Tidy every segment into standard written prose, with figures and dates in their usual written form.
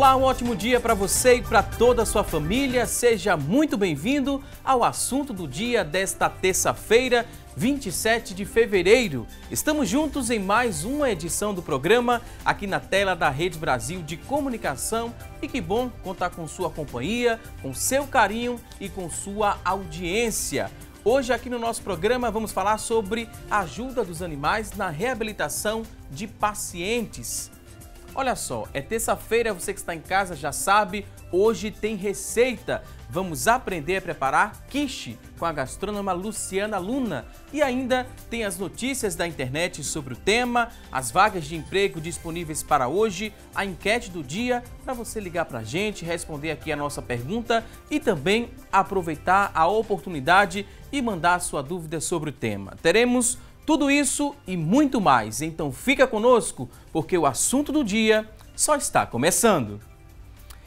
Olá, um ótimo dia para você e para toda a sua família. Seja muito bem-vindo ao assunto do dia desta terça-feira, 27 de fevereiro. Estamos juntos em mais uma edição do programa aqui na tela da Rede Brasil de Comunicação. E que bom contar com sua companhia, com seu carinho e com sua audiência. Hoje aqui no nosso programa vamos falar sobre a ajuda dos animais na reabilitação de pacientes. Olha só, é terça-feira, você que está em casa já sabe, hoje tem receita. Vamos aprender a preparar quiche com a gastrônoma Luciana Luna. E ainda tem as notícias da internet sobre o tema, as vagas de emprego disponíveis para hoje, a enquete do dia, para você ligar para a gente, responder aqui a nossa pergunta e também aproveitar a oportunidade e mandar a sua dúvida sobre o tema. Teremos tudo isso e muito mais, então fica conosco, porque o assunto do dia só está começando.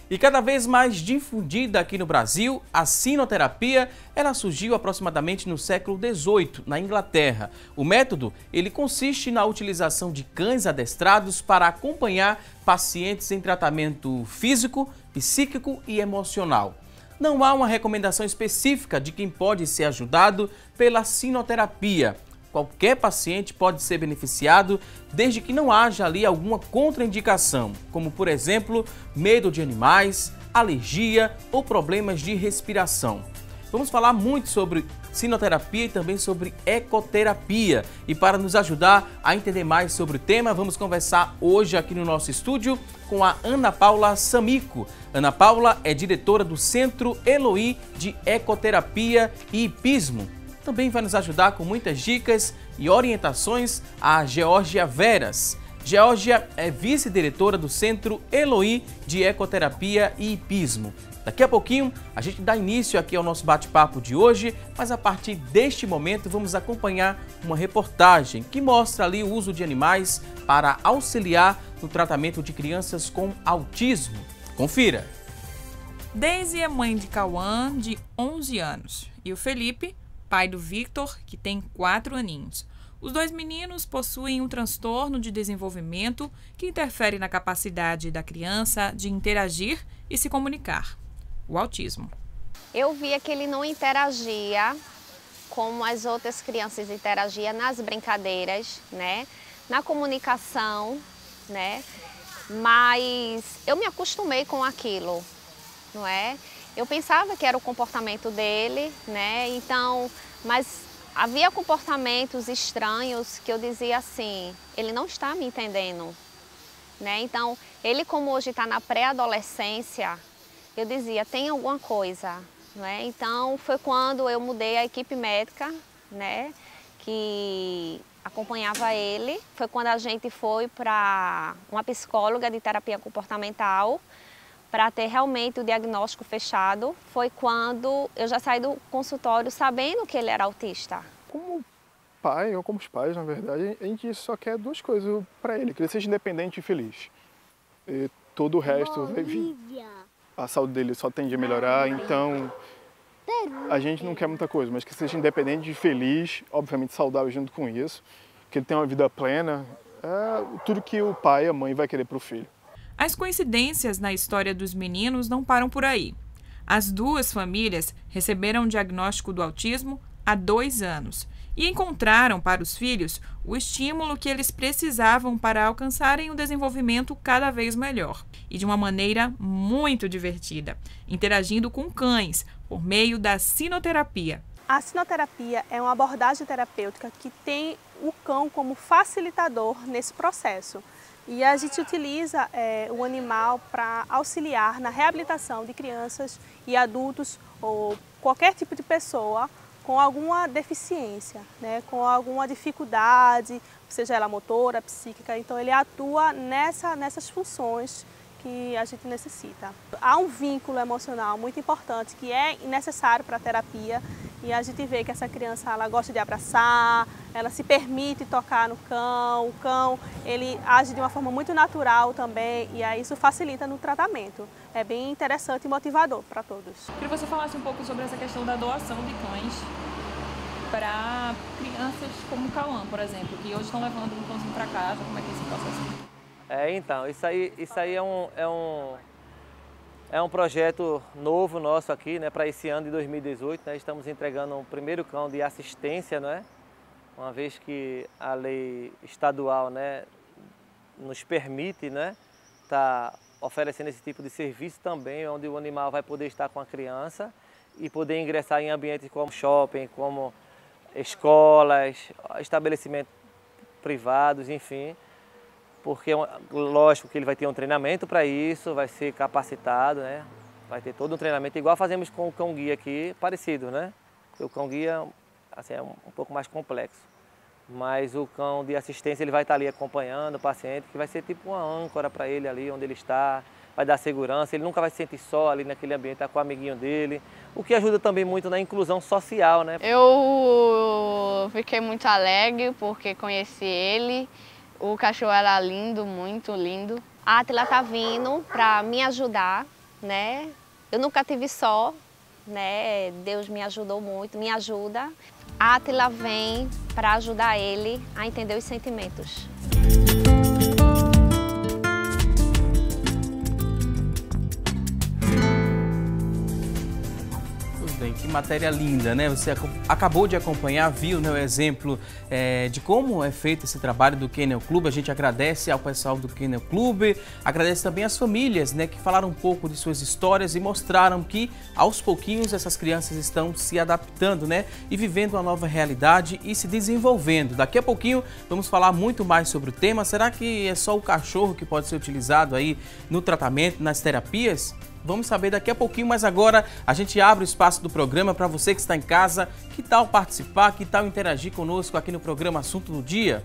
E cada vez mais difundida aqui no Brasil, a sinoterapia, ela surgiu aproximadamente no século XVIII, na Inglaterra. O método, ele consiste na utilização de cães adestrados para acompanhar pacientes em tratamento físico, psíquico e emocional. Não há uma recomendação específica de quem pode ser ajudado pela sinoterapia. Qualquer paciente pode ser beneficiado desde que não haja ali alguma contraindicação, como por exemplo, medo de animais, alergia ou problemas de respiração. Vamos falar muito sobre sinoterapia e também sobre ecoterapia. E para nos ajudar a entender mais sobre o tema, vamos conversar hoje aqui no nosso estúdio com a Ana Paula Samico. Ana Paula é diretora do Centro Eloí de Ecoterapia e Hipismo. Também vai nos ajudar com muitas dicas e orientações a Geórgia Veras. Geórgia é vice-diretora do Centro Eloí de Ecoterapia e Hipismo. Daqui a pouquinho a gente dá início aqui ao nosso bate-papo de hoje, mas a partir deste momento vamos acompanhar uma reportagem que mostra ali o uso de animais para auxiliar no tratamento de crianças com autismo. Confira! Daisy é mãe de Cauã, de 11 anos, e o Felipe, pai do Victor, que tem 4 aninhos. Os dois meninos possuem um transtorno de desenvolvimento que interfere na capacidade da criança de interagir e se comunicar, o autismo. Eu via que ele não interagia como as outras crianças interagiam nas brincadeiras, né? Na comunicação, né? Mas eu me acostumei com aquilo, não é? Eu pensava que era o comportamento dele, né? Então, mas havia comportamentos estranhos que eu dizia assim, ele não está me entendendo, né? Então, ele como hoje está na pré-adolescência, eu dizia, tem alguma coisa, né? Então, foi quando eu mudei a equipe médica, né? Que acompanhava ele. Foi quando a gente foi para uma psicóloga de terapia comportamental, para ter realmente o diagnóstico fechado. Foi quando eu já saí do consultório sabendo que ele era autista. Como pai, ou como os pais, na verdade, a gente só quer duas coisas para ele, que ele seja independente e feliz. E todo o resto vai vir. A saúde dele só tende a melhorar, então a gente não quer muita coisa, mas que seja independente e feliz, obviamente saudável junto com isso, que ele tenha uma vida plena, é tudo que o pai e a mãe vai querer para o filho. As coincidências na história dos meninos não param por aí. As duas famílias receberam o diagnóstico do autismo há 2 anos e encontraram para os filhos o estímulo que eles precisavam para alcançarem um desenvolvimento cada vez melhor e de uma maneira muito divertida, interagindo com cães por meio da sinoterapia. A sinoterapia é uma abordagem terapêutica que tem o cão como facilitador nesse processo. E a gente utiliza o animal para auxiliar na reabilitação de crianças e adultos ou qualquer tipo de pessoa com alguma deficiência, né? Com alguma dificuldade, seja ela motora, psíquica. Então ele atua nessas funções que a gente necessita. Há um vínculo emocional muito importante que é necessário para a terapia e a gente vê que essa criança ela gosta de abraçar, ela se permite tocar no cão, o cão ele age de uma forma muito natural também e aí isso facilita no tratamento. É bem interessante e motivador para todos. Queria que você falasse um pouco sobre essa questão da doação de cães para crianças como Cauã, por exemplo, que hoje estão levando um cãozinho para casa. Como é que é esse processo? Então, isso aí é É um projeto novo nosso aqui, né, para esse ano de 2018. Né, estamos entregando um primeiro cão de assistência, né, uma vez que a lei estadual, né, nos permite, né, tá oferecendo esse tipo de serviço também, onde o animal vai poder estar com a criança e poder ingressar em ambientes como shopping, como escolas, estabelecimentos privados, enfim, porque lógico que ele vai ter um treinamento para isso, vai ser capacitado, né? Vai ter todo um treinamento, igual fazemos com o cão-guia aqui, parecido, né? Porque o cão-guia assim, é um pouco mais complexo, mas o cão de assistência ele vai estar ali acompanhando o paciente, que vai ser tipo uma âncora para ele ali onde ele está, vai dar segurança, ele nunca vai se sentir só ali naquele ambiente, tá com o amiguinho dele, o que ajuda também muito na inclusão social, né? Eu fiquei muito alegre porque conheci ele, o cachorro era lindo, muito lindo. A Átila tá vindo para me ajudar, né? Eu nunca tive só, né? Deus me ajudou muito, me ajuda. A Átila vem para ajudar ele a entender os sentimentos. Que matéria linda, né? Você acabou de acompanhar, viu, né, o exemplo de como é feito esse trabalho do Kennel Club. A gente agradece ao pessoal do Kennel Club, agradece também às famílias, né, que falaram um pouco de suas histórias e mostraram que, aos pouquinhos, essas crianças estão se adaptando, né, e vivendo uma nova realidade e se desenvolvendo. Daqui a pouquinho vamos falar muito mais sobre o tema. Será que é só o cachorro que pode ser utilizado aí no tratamento, nas terapias? Vamos saber daqui a pouquinho, mas agora a gente abre o espaço do programa para você que está em casa. Que tal participar, que tal interagir conosco aqui no programa Assunto do Dia?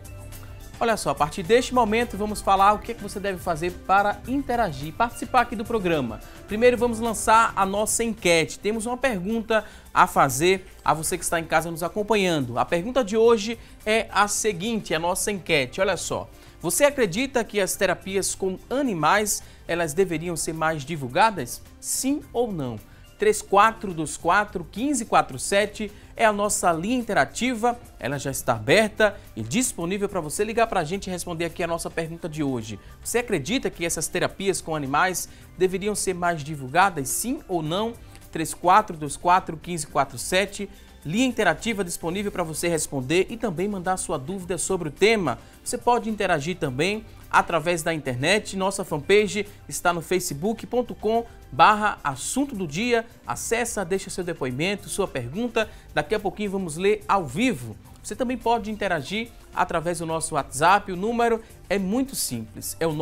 Olha só, a partir deste momento vamos falar o que você deve fazer para interagir, participar aqui do programa. Primeiro vamos lançar a nossa enquete. Temos uma pergunta a fazer a você que está em casa nos acompanhando. A pergunta de hoje é a seguinte, a nossa enquete, olha só. Você acredita que as terapias com animais, elas deveriam ser mais divulgadas? Sim ou não? 3424-1547 é a nossa linha interativa, ela já está aberta e disponível para você ligar para a gente e responder aqui a nossa pergunta de hoje. Você acredita que essas terapias com animais deveriam ser mais divulgadas? Sim ou não? 3424-1547, linha interativa disponível para você responder e também mandar sua dúvida sobre o tema. Você pode interagir também através da internet. Nossa fanpage está no facebook.com/assunto do dia. Acessa, deixa seu depoimento, sua pergunta. Daqui a pouquinho vamos ler ao vivo. Você também pode interagir através do nosso WhatsApp. O número é muito simples. É o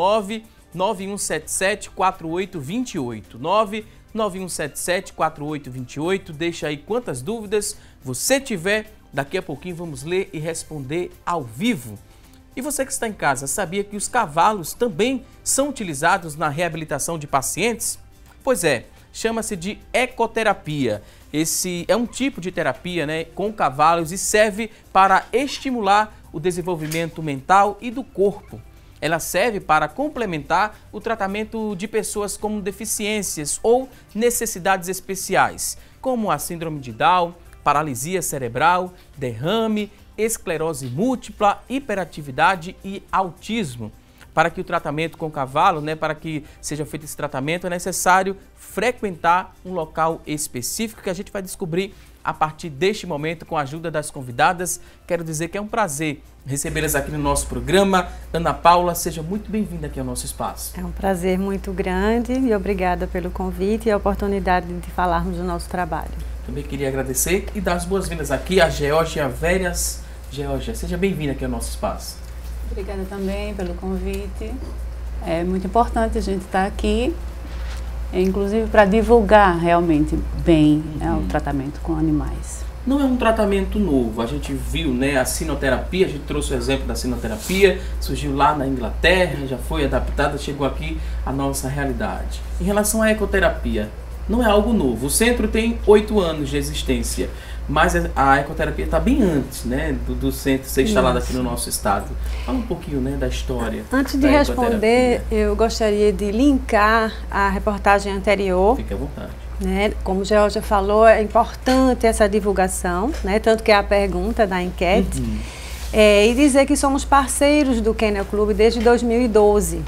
99177-4828. 99177-4828. Deixa aí quantas dúvidas você tiver. Daqui a pouquinho vamos ler e responder ao vivo. E você que está em casa, sabia que os cavalos também são utilizados na reabilitação de pacientes? Pois é, chama-se de ecoterapia. Esse é um tipo de terapia, né, com cavalos e serve para estimular o desenvolvimento mental e do corpo. Ela serve para complementar o tratamento de pessoas com deficiências ou necessidades especiais, como a síndrome de Down, paralisia cerebral, derrame, esclerose múltipla, hiperatividade e autismo. Para que o tratamento com o cavalo, né, para que seja feito esse tratamento, é necessário frequentar um local específico que a gente vai descobrir a partir deste momento com a ajuda das convidadas. Quero dizer que é um prazer recebê-las aqui no nosso programa. Ana Paula, seja muito bem-vinda aqui ao nosso espaço. É um prazer muito grande e obrigada pelo convite e a oportunidade de falarmos do nosso trabalho. Também queria agradecer e dar as boas-vindas aqui a Geórgia Veras. Geórgia, seja bem-vinda aqui ao nosso espaço. Obrigada também pelo convite. É muito importante a gente estar aqui, inclusive para divulgar realmente bem, né, o tratamento com animais. Não é um tratamento novo, a gente viu, né, a sinoterapia, a gente trouxe o exemplo da sinoterapia, surgiu lá na Inglaterra, já foi adaptada, chegou aqui à nossa realidade. Em relação à ecoterapia, não é algo novo, o centro tem 8 anos de existência, mas a ecoterapia está bem antes, né, do centro ser instalado aqui no nosso estado. Fala um pouquinho, né, da história. Antes de responder, eu gostaria de linkar a reportagem anterior. Fique à vontade. Né, como o Geórgia falou, é importante essa divulgação, né, tanto que é a pergunta da enquete, e dizer que somos parceiros do Kennel Club desde 2012.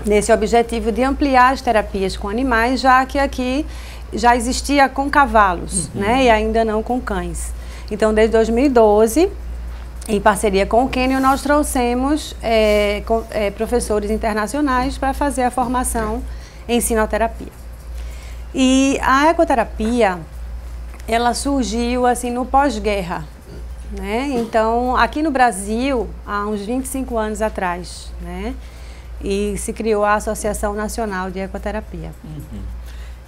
nesse objetivo de ampliar as terapias com animais, já que aqui já existia com cavalos, né, e ainda não com cães. Então, desde 2012, em parceria com o Quênia, nós trouxemos professores internacionais para fazer a formação em sinoterapia. E a ecoterapia, ela surgiu assim no pós-guerra, né? Então, aqui no Brasil, há uns 25 anos atrás, né? E se criou a Associação Nacional de Ecoterapia.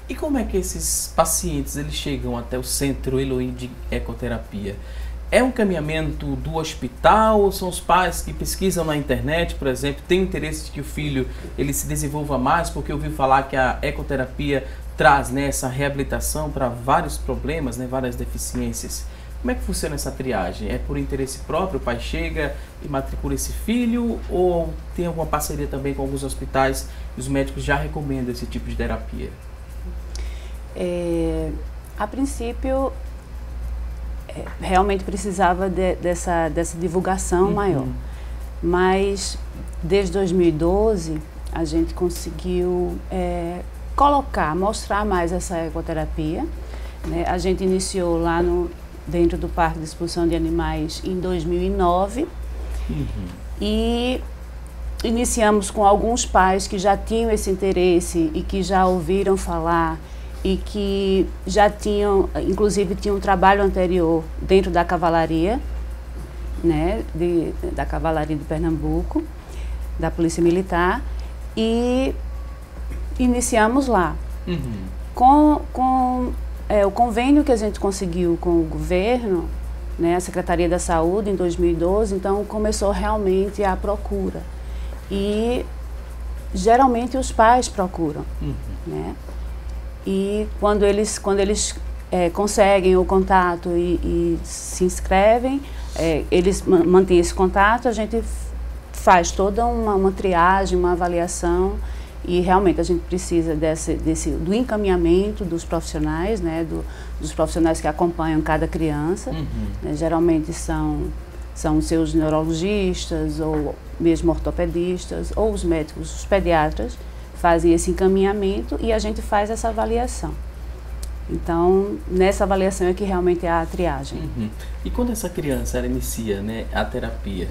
E como é que esses pacientes eles chegam até o Centro Elohim de Ecoterapia? É um encaminhamento do hospital ou são os pais que pesquisam na internet, por exemplo, têm interesse de que o filho ele se desenvolva mais, porque eu ouvi falar que a ecoterapia traz, né, essa reabilitação para vários problemas, né, várias deficiências. Como é que funciona essa triagem? É por interesse próprio, o pai chega e matricula esse filho ou tem alguma parceria também com alguns hospitais e os médicos já recomendam esse tipo de terapia? A princípio, realmente precisava dessa divulgação maior, mas desde 2012 a gente conseguiu mostrar mais essa ecoterapia, né? A gente iniciou lá dentro do Parque de Exposição de Animais em 2009 e iniciamos com alguns pais que já tinham esse interesse e que já ouviram falar e que já tinham, inclusive tinham um trabalho anterior dentro da cavalaria, né, da Cavalaria de Pernambuco, da Polícia Militar, e iniciamos lá. Com o convênio que a gente conseguiu com o governo, né, a Secretaria da Saúde, em 2012, então começou realmente a procura. E geralmente os pais procuram, né? E quando eles conseguem o contato e se inscrevem, eles mantêm esse contato, a gente faz toda uma triagem, uma avaliação e realmente a gente precisa do encaminhamento dos profissionais, né, dos profissionais que acompanham cada criança, né, geralmente são os seus neurologistas ou mesmo ortopedistas ou os médicos, os pediatras, fazem esse encaminhamento e a gente faz essa avaliação. Então, nessa avaliação é que realmente é a triagem. E quando essa criança ela inicia, né, a terapia,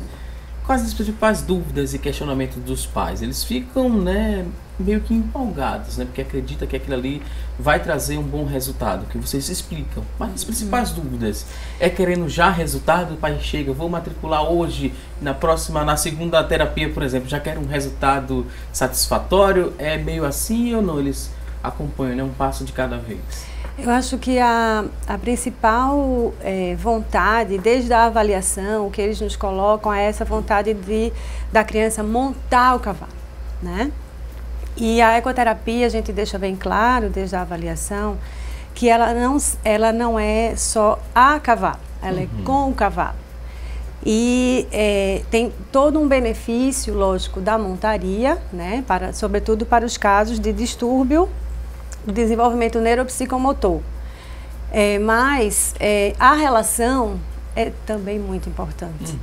quais as principais dúvidas e questionamentos dos pais? Eles ficam, né, meio que empolgados, né, porque acreditam que aquilo ali vai trazer um bom resultado, que vocês explicam. Mas as principais dúvidas é querendo já resultado, o pai chega, vou matricular hoje, na segunda terapia, por exemplo, já quero um resultado satisfatório, é meio assim ou não? Eles acompanham, né, um passo de cada vez? Eu acho que a principal vontade, desde a avaliação, o que eles nos colocam é essa vontade da criança montar o cavalo, né? E a ecoterapia, a gente deixa bem claro, desde a avaliação, que ela não é só a cavalo, ela é com o cavalo. E tem todo um benefício, lógico, da montaria, né? Sobretudo para os casos de distúrbio do desenvolvimento neuropsicomotor. Mas a relação é também muito importante.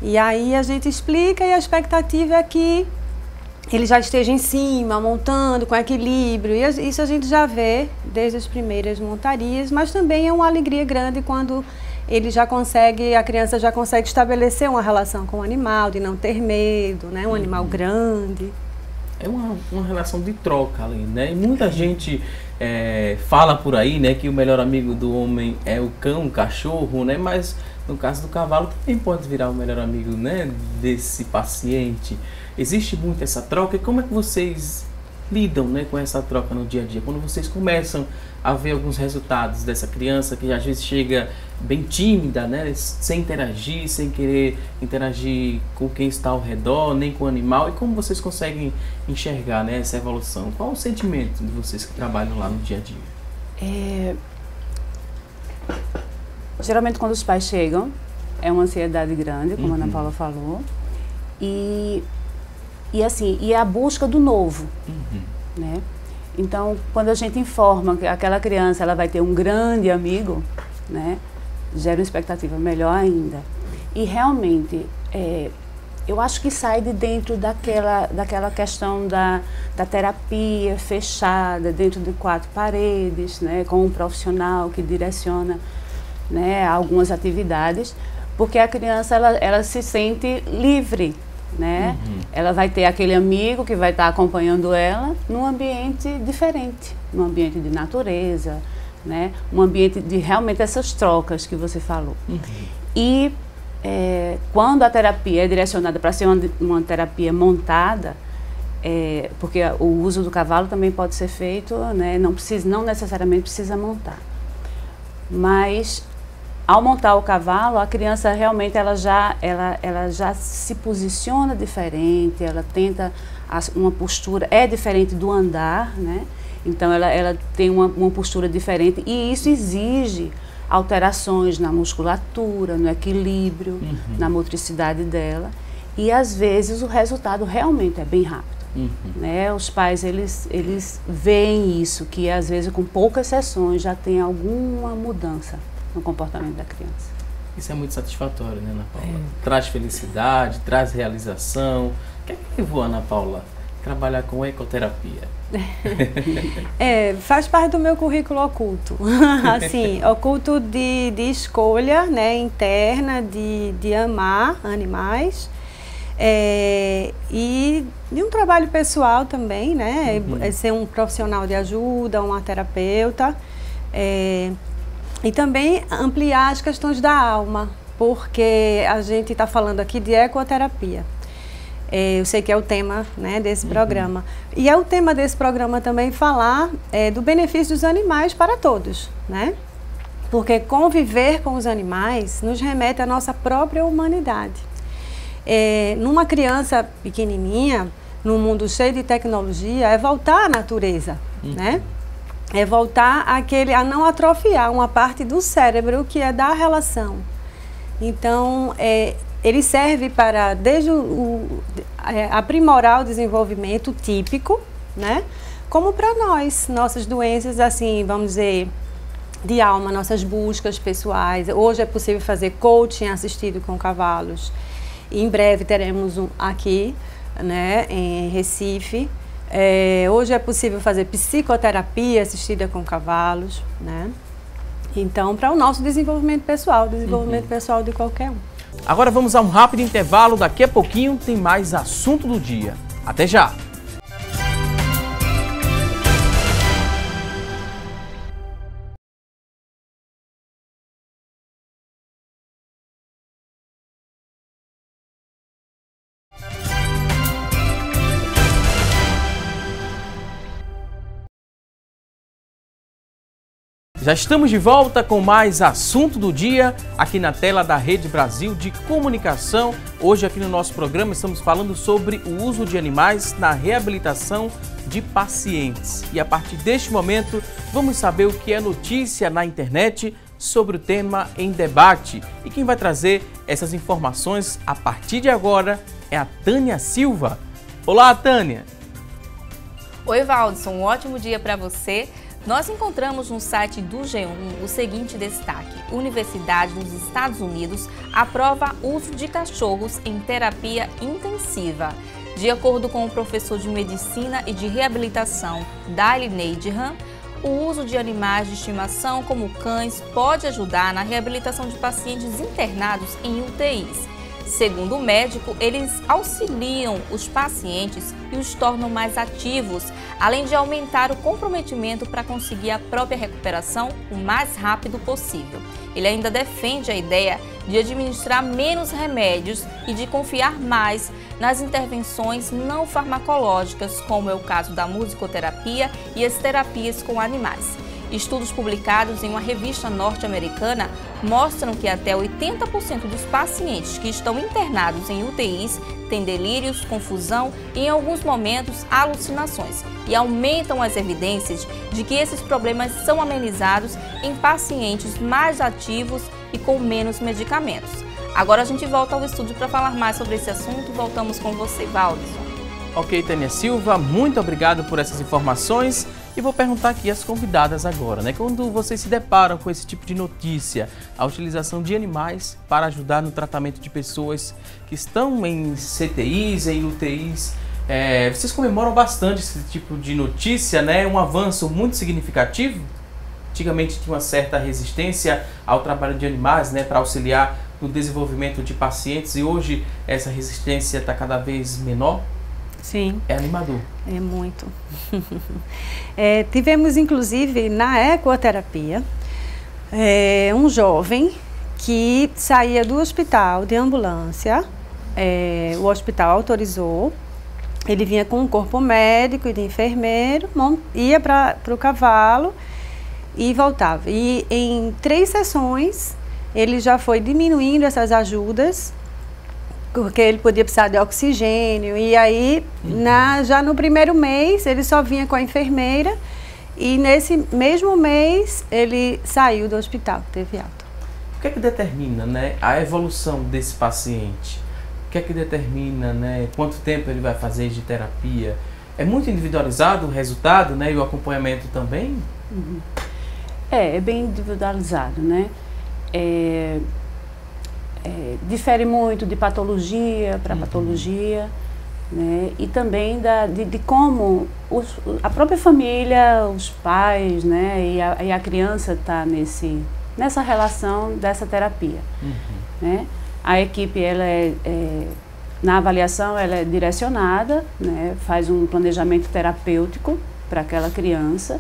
E aí a gente explica e a expectativa é que ele já esteja em cima, montando, com equilíbrio. E isso a gente já vê desde as primeiras montarias, mas também é uma alegria grande quando a criança já consegue estabelecer uma relação com o animal, de não ter medo, né? Um animal grande. É uma relação de troca ali, né? E muita gente fala por aí, né, que o melhor amigo do homem é o cão, o cachorro, né? Mas no caso do cavalo também pode virar o melhor amigo, né, desse paciente. Existe muito essa troca. E como é que vocês lidam, né, com essa troca no dia a dia? Quando vocês começam a ver alguns resultados dessa criança que às vezes chega bem tímida, né, sem interagir, sem querer interagir com quem está ao redor, nem com o animal, e como vocês conseguem enxergar, né, essa evolução? Qual o sentimento de vocês que trabalham lá no dia a dia? Geralmente quando os pais chegam, é uma ansiedade grande, como a Ana Paula falou, e é a busca do novo, né? Então, quando a gente informa que aquela criança ela vai ter um grande amigo, né, gera uma expectativa melhor ainda. E realmente, eu acho que sai de dentro daquela questão da terapia fechada, dentro de 4 paredes, né, com um profissional que direciona, né, algumas atividades, porque a criança ela se sente livre, né? Ela vai ter aquele amigo que vai estar acompanhando ela num ambiente diferente, num ambiente de natureza, né? Um ambiente de realmente essas trocas que você falou. E quando a terapia é direcionada para ser uma terapia montada, porque o uso do cavalo também pode ser feito, né? Não necessariamente precisa montar. Mas ao montar o cavalo, a criança realmente ela já se posiciona diferente, ela tenta uma postura, é diferente do andar, né? Então ela tem uma postura diferente e isso exige alterações na musculatura, no equilíbrio, na motricidade dela. E às vezes o resultado realmente é bem rápido. Né? Os pais eles veem isso, que às vezes com poucas sessões já tem alguma mudança no comportamento da criança. Isso é muito satisfatório, né, Ana Paula? Traz felicidade, traz realização. O que é que levou a Ana Paula a trabalhar com ecoterapia? Faz parte do meu currículo oculto. Assim, oculto de escolha, né, interna, de amar animais. E de um trabalho pessoal também, né? Ser um profissional de ajuda, uma terapeuta. E também ampliar as questões da alma, porque a gente está falando aqui de ecoterapia. Eu sei que é o tema, né, desse programa. E é o tema desse programa também falar do benefício dos animais para todos, né? Porque conviver com os animais nos remete à nossa própria humanidade. Numa criança pequenininha, num mundo cheio de tecnologia, é voltar à natureza, né? É voltar a não atrofiar uma parte do cérebro que é da relação. Então, ele serve para, desde aprimorar o desenvolvimento típico, né? Como para nossas doenças, assim, vamos dizer, de alma, nossas buscas pessoais. Hoje é possível fazer coaching assistido com cavalos. E em breve teremos um aqui, né, em Recife. Hoje é possível fazer psicoterapia assistida com cavalos, né? Então, para o nosso desenvolvimento pessoal, desenvolvimento pessoal de qualquer um. Agora vamos a um rápido intervalo, daqui a pouquinho tem mais assunto do dia. Até já! Já estamos de volta com mais assunto do dia aqui na tela da Rede Brasil de Comunicação. Hoje aqui no nosso programa estamos falando sobre o uso de animais na reabilitação de pacientes. E a partir deste momento vamos saber o que é notícia na internet sobre o tema em debate. E quem vai trazer essas informações a partir de agora é a Tânia Silva. Olá, Tânia! Oi, Valdson, um ótimo dia para você. Nós encontramos no site do G1 o seguinte destaque: Universidade dos Estados Unidos aprova uso de cachorros em terapia intensiva. De acordo com o professor de Medicina e de Reabilitação, Dale Neidham, o uso de animais de estimação como cães pode ajudar na reabilitação de pacientes internados em UTIs. Segundo o médico, eles auxiliam os pacientes e os tornam mais ativos, além de aumentar o comprometimento para conseguir a própria recuperação o mais rápido possível. Ele ainda defende a ideia de administrar menos remédios e de confiar mais nas intervenções não farmacológicas, como é o caso da musicoterapia e as terapias com animais. Estudos publicados em uma revista norte-americana mostram que até 80% dos pacientes que estão internados em UTIs têm delírios, confusão e, em alguns momentos, alucinações, e aumentam as evidências de que esses problemas são amenizados em pacientes mais ativos e com menos medicamentos. Agora a gente volta ao estúdio para falar mais sobre esse assunto. Voltamos com você, Valdson. Ok, Tânia Silva, muito obrigado por essas informações. E vou perguntar aqui às convidadas agora, né? Quando vocês se deparam com esse tipo de notícia, a utilização de animais para ajudar no tratamento de pessoas que estão em CTIs, em UTIs, vocês comemoram bastante esse tipo de notícia, né? Um avanço muito significativo. Antigamente tinha uma certa resistência ao trabalho de animais, né? Para auxiliar no desenvolvimento de pacientes, e hoje essa resistência está cada vez menor. Sim. É animador. É muito. Tivemos, inclusive, na ecoterapia, um jovem que saía do hospital de ambulância, o hospital autorizou, ele vinha com um corpo médico e de enfermeiro, ia para o cavalo e voltava. E em 3 sessões, ele já foi diminuindo essas ajudas, porque ele podia precisar de oxigênio, e aí já no primeiro mês ele só vinha com a enfermeira, e nesse mesmo mês ele saiu do hospital, teve alta. O que é que determina, né, a evolução desse paciente? O que é que determina, né, quanto tempo ele vai fazer de terapia? É muito individualizado o resultado, né, e o acompanhamento também? É bem individualizado, né? Difere muito de patologia para patologia, né? E também de como a própria família, os pais, né? E a criança está nessa relação dessa terapia. Né? A equipe, na avaliação, ela é direcionada, né? Faz um planejamento terapêutico para aquela criança.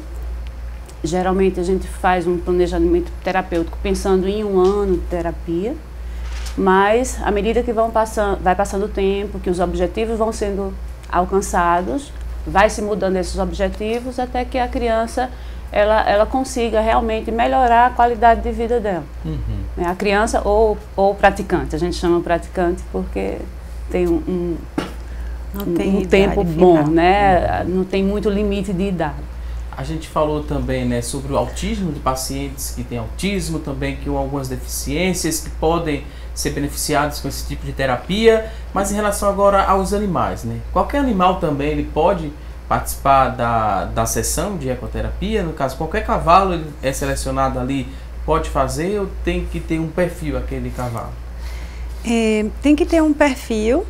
Geralmente a gente faz um planejamento terapêutico pensando em 1 ano de terapia. Mas, à medida que vai passando o tempo, que os objetivos vão sendo alcançados, vai se mudando esses objetivos até que a criança ela consiga realmente melhorar a qualidade de vida dela. A criança ou o praticante, a gente chama praticante porque tem um tempo bom, né? Não tem muito limite de idade. A gente falou também, né, sobre o autismo, de pacientes que têm autismo, também com algumas deficiências que podem ser beneficiados com esse tipo de terapia, mas em relação agora aos animais, né? Qualquer animal também ele pode participar da sessão de ecoterapia? No caso, qualquer cavalo ele é selecionado ali, pode fazer, ou tem que ter um perfil aquele cavalo? Tem que ter um perfil.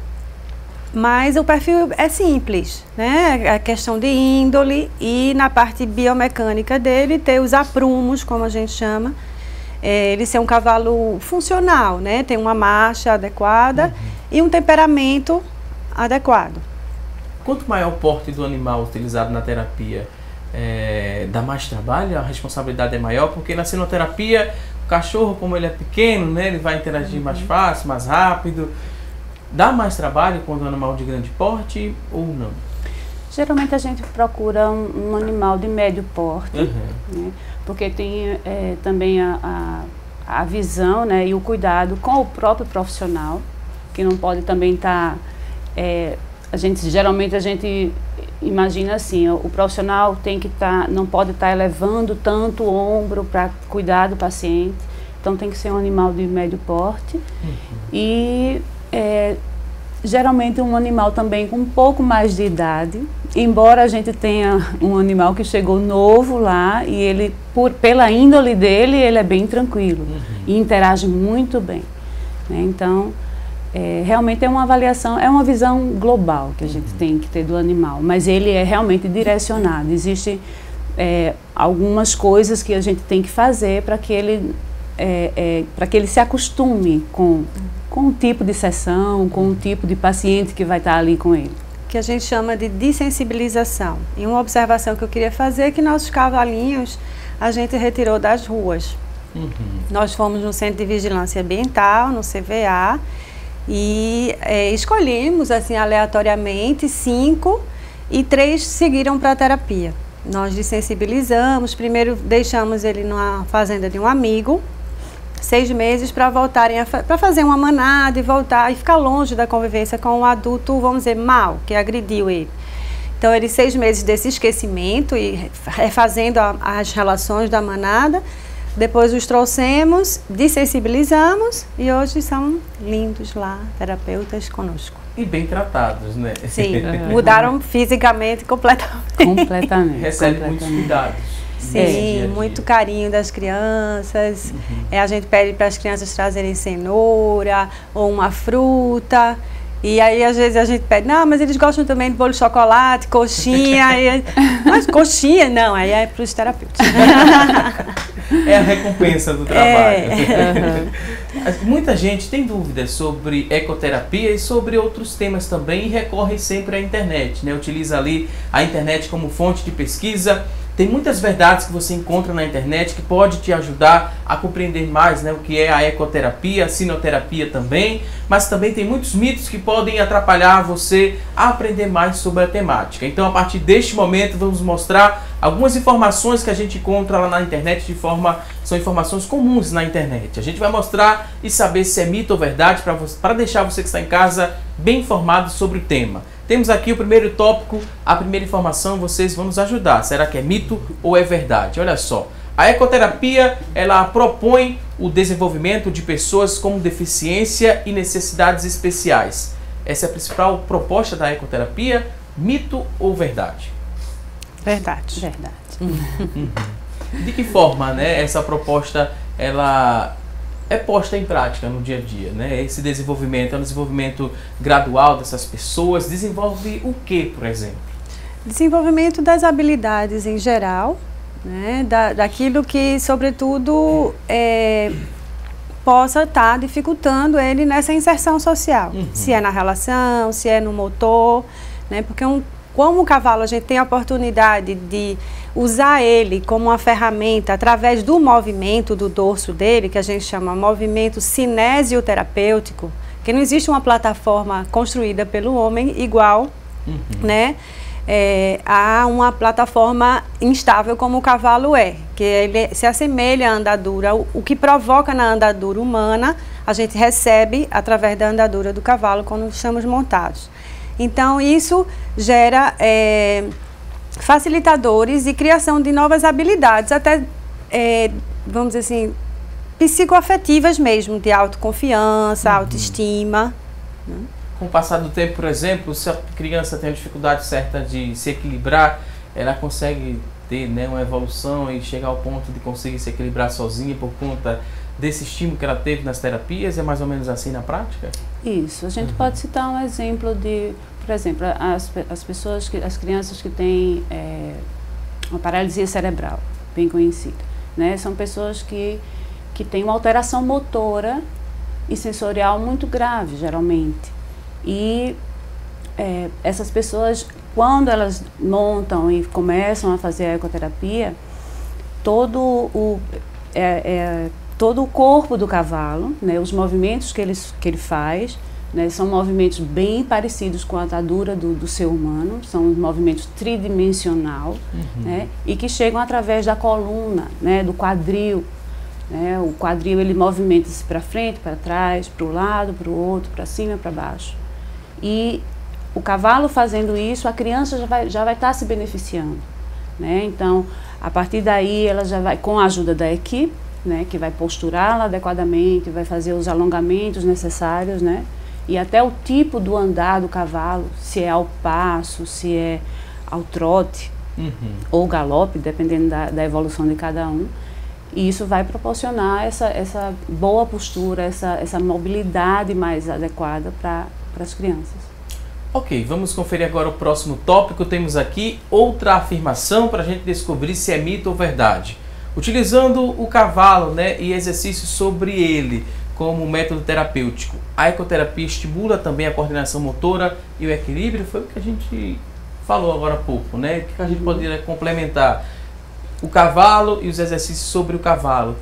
Mas o perfil é simples, né? A questão de índole e na parte biomecânica dele ter os aprumos, como a gente chama. Ele ser um cavalo funcional, né? Tem uma marcha adequada e um temperamento adequado. Quanto maior o porte do animal utilizado na terapia, dá mais trabalho? A responsabilidade é maior? Porque na sinoterapia, o cachorro, como ele é pequeno, né? Ele vai interagir mais fácil, mais rápido. Dá mais trabalho quando é um animal de grande porte ou não? Geralmente a gente procura um animal de médio porte, né? Porque tem também a visão, né, e o cuidado com o próprio profissional, que não pode também estar... geralmente a gente imagina assim, o profissional tem que não pode estar elevando tanto o ombro para cuidar do paciente, então tem que ser um animal de médio porte. E geralmente um animal também com um pouco mais de idade, embora a gente tenha um animal que chegou novo lá e ele, pela índole dele, ele é bem tranquilo e interage muito bem, né? Então, realmente é uma avaliação, é uma visão global que a gente tem que ter do animal, mas ele é realmente direcionado. Existem algumas coisas que a gente tem que fazer para que ele se acostume com o tipo de sessão, com o tipo de paciente que vai estar ali com ele. Que a gente chama de dessensibilização. E uma observação que eu queria fazer é que nossos cavalinhos a gente retirou das ruas. Nós fomos no Centro de Vigilância Ambiental, no CVA, e escolhemos assim aleatoriamente 5 e 3 seguiram para a terapia. Nós dessensibilizamos, primeiro deixamos ele numa fazenda de um amigo, 6 meses para voltarem para fazer uma manada e voltar e ficar longe da convivência com um adulto, vamos dizer, mau, que agrediu ele. Então, eles 6 meses desse esquecimento e refazendo as relações da manada, depois os trouxemos, dessensibilizamos e hoje são lindos lá, terapeutas conosco. E bem tratados, né? Sim, mudaram fisicamente completamente. Recebe muitos cuidados. Sim, muito carinho das crianças. A gente pede para as crianças trazerem cenoura ou uma fruta. E aí, às vezes, a gente pede, não, mas eles gostam também de bolo de chocolate, coxinha. Mas coxinha, não, aí é para os terapeutas. É a recompensa do trabalho. Muita gente tem dúvidas sobre ecoterapia e sobre outros temas também e recorre sempre à internet, né? Utiliza ali a internet como fonte de pesquisa. Tem muitas verdades que você encontra na internet que pode te ajudar a compreender mais, né, o que é a ecoterapia, a sinoterapia também, mas também tem muitos mitos que podem atrapalhar você a aprender mais sobre a temática. Então, a partir deste momento, vamos mostrar algumas informações que a gente encontra lá na internet são informações comuns na internet. A gente vai mostrar e saber se é mito ou verdade para deixar você que está em casa bem informado sobre o tema. Temos aqui o primeiro tópico, a primeira informação, vocês vão nos ajudar. Será que é mito ou é verdade? Olha só, a ecoterapia, ela propõe o desenvolvimento de pessoas com deficiência e necessidades especiais. Essa é a principal proposta da ecoterapia, mito ou verdade? Verdade. De que forma, né, essa proposta, ela é posta em prática no dia a dia, né? Esse desenvolvimento é um desenvolvimento gradual dessas pessoas. Desenvolve o que, por exemplo? Desenvolvimento das habilidades em geral, né? Daquilo que, sobretudo, possa estar dificultando ele nessa inserção social. Se é na relação, se é no motor, né? Porque como o cavalo, a gente tem a oportunidade de usar ele como uma ferramenta através do movimento do dorso dele, que a gente chama movimento cinesioterapêutico, que não existe uma plataforma construída pelo homem igual, né, a uma plataforma instável como o cavalo é, que ele se assemelha à andadura. O que provoca na andadura humana, a gente recebe através da andadura do cavalo quando estamos montados. Então, isso gera facilitadores e criação de novas habilidades, até, vamos dizer assim, psicoafetivas mesmo, de autoconfiança, autoestima. Né? Com o passar do tempo, por exemplo, se a criança tem a dificuldade certa de se equilibrar, ela consegue ter, né, uma evolução e chegar ao ponto de conseguir se equilibrar sozinha por conta desse estímulo que ela teve nas terapias? É mais ou menos assim na prática? Isso, a gente pode citar um exemplo de, por exemplo, as crianças que têm uma paralisia cerebral, bem conhecida, né? São pessoas que têm uma alteração motora e sensorial muito grave, geralmente. E essas pessoas, quando elas montam e começam a fazer a ecoterapia, todo o corpo do cavalo, né, os movimentos que ele faz, né, são movimentos bem parecidos com a andadura do ser humano, são movimentos tridimensional, né, e que chegam através da coluna, né, do quadril. Né, o quadril, ele movimenta-se para frente, para trás, para o lado, para o outro, para cima, para baixo. E o cavalo fazendo isso, a criança já vai estar se beneficiando. Né? Então, a partir daí, ela já vai, com a ajuda da equipe, né, que vai posturá-la adequadamente, vai fazer os alongamentos necessários, né? E até o tipo do andar do cavalo, se é ao passo, se é ao trote ou galope, dependendo da evolução de cada um. E isso vai proporcionar essa boa postura, essa mobilidade mais adequada para as crianças. Ok, vamos conferir agora o próximo tópico. Temos aqui outra afirmação para a gente descobrir se é mito ou verdade. Utilizando o cavalo, né, e exercícios sobre ele como método terapêutico, a ecoterapia estimula também a coordenação motora e o equilíbrio? Foi o que a gente falou agora há pouco, né? O que a gente poderia complementar? O cavalo e os exercícios sobre o cavalo.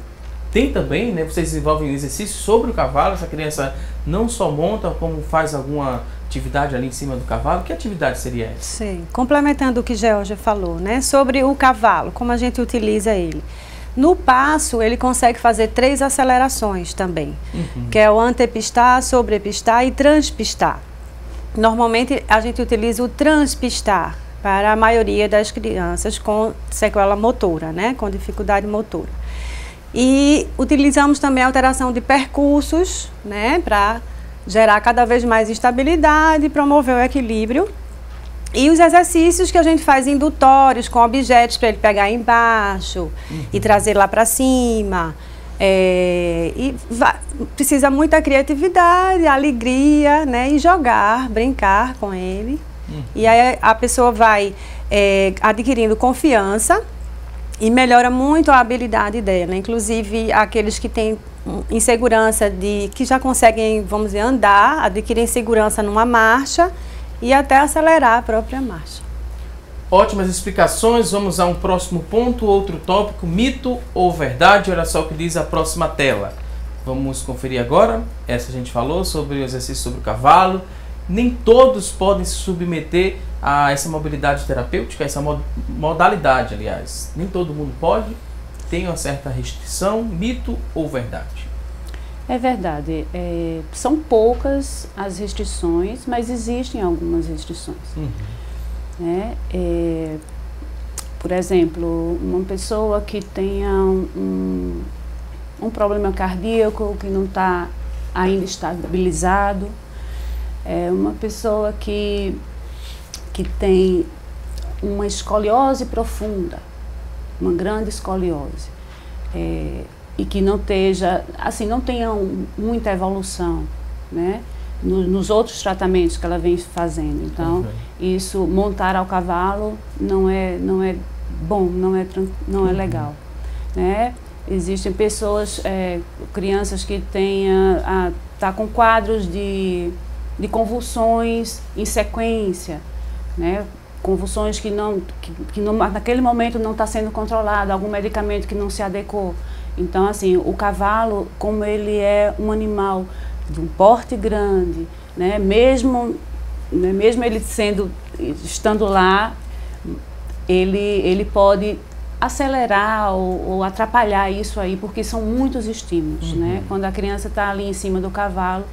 Tem também, né? Vocês desenvolvem exercícios sobre o cavalo, essa criança não só monta, como faz alguma atividade ali em cima do cavalo. Que atividade seria essa? Sim, complementando o que Georgia falou, né? Sobre o cavalo, como a gente utiliza ele. No passo, ele consegue fazer 3 acelerações também, que é o antepistar, sobrepistar e transpistar. Normalmente, a gente utiliza o transpistar para a maioria das crianças com sequela motora, né? Com dificuldade motora. E utilizamos também a alteração de percursos, né? Para gerar cada vez mais estabilidade, promover o equilíbrio. E os exercícios que a gente faz indutórios, com objetos para ele pegar embaixo e trazer lá para cima. Precisa muita criatividade, alegria, né? E jogar, brincar com ele. E aí a pessoa vai adquirindo confiança e melhora muito a habilidade dela. Inclusive, aqueles que têm insegurança que já conseguem, vamos dizer, andar, adquirem segurança numa marcha e até acelerar a própria marcha. Ótimas explicações. Vamos a um próximo ponto, outro tópico, mito ou verdade. Olha só o que diz a próxima tela. Vamos conferir agora. Essa a gente falou sobre o exercício sobre o cavalo. Nem todos podem se submeter a essa mobilidade terapêutica, essa modalidade, aliás. Nem todo mundo pode. Tem uma certa restrição. Mito ou verdade? É verdade. São poucas as restrições, mas existem algumas restrições. Por exemplo, uma pessoa que tenha um problema cardíaco que não está ainda estabilizado, uma pessoa que tem uma escoliose profunda, uma grande escoliose, e que não esteja, assim, não tenha muita evolução, né? Nos outros tratamentos que ela vem fazendo. Então, isso, montar ao cavalo não é bom, não é legal, né? Existem pessoas, crianças que tá com quadros de convulsões em sequência, né? Convulsões que naquele momento não está sendo controlado, algum medicamento que não se adequou. Então, assim, o cavalo, como ele é um animal de um porte grande, né? Mesmo ele estando lá, ele pode acelerar ou atrapalhar isso aí, porque são muitos estímulos, né? Quando a criança está ali em cima do cavalo,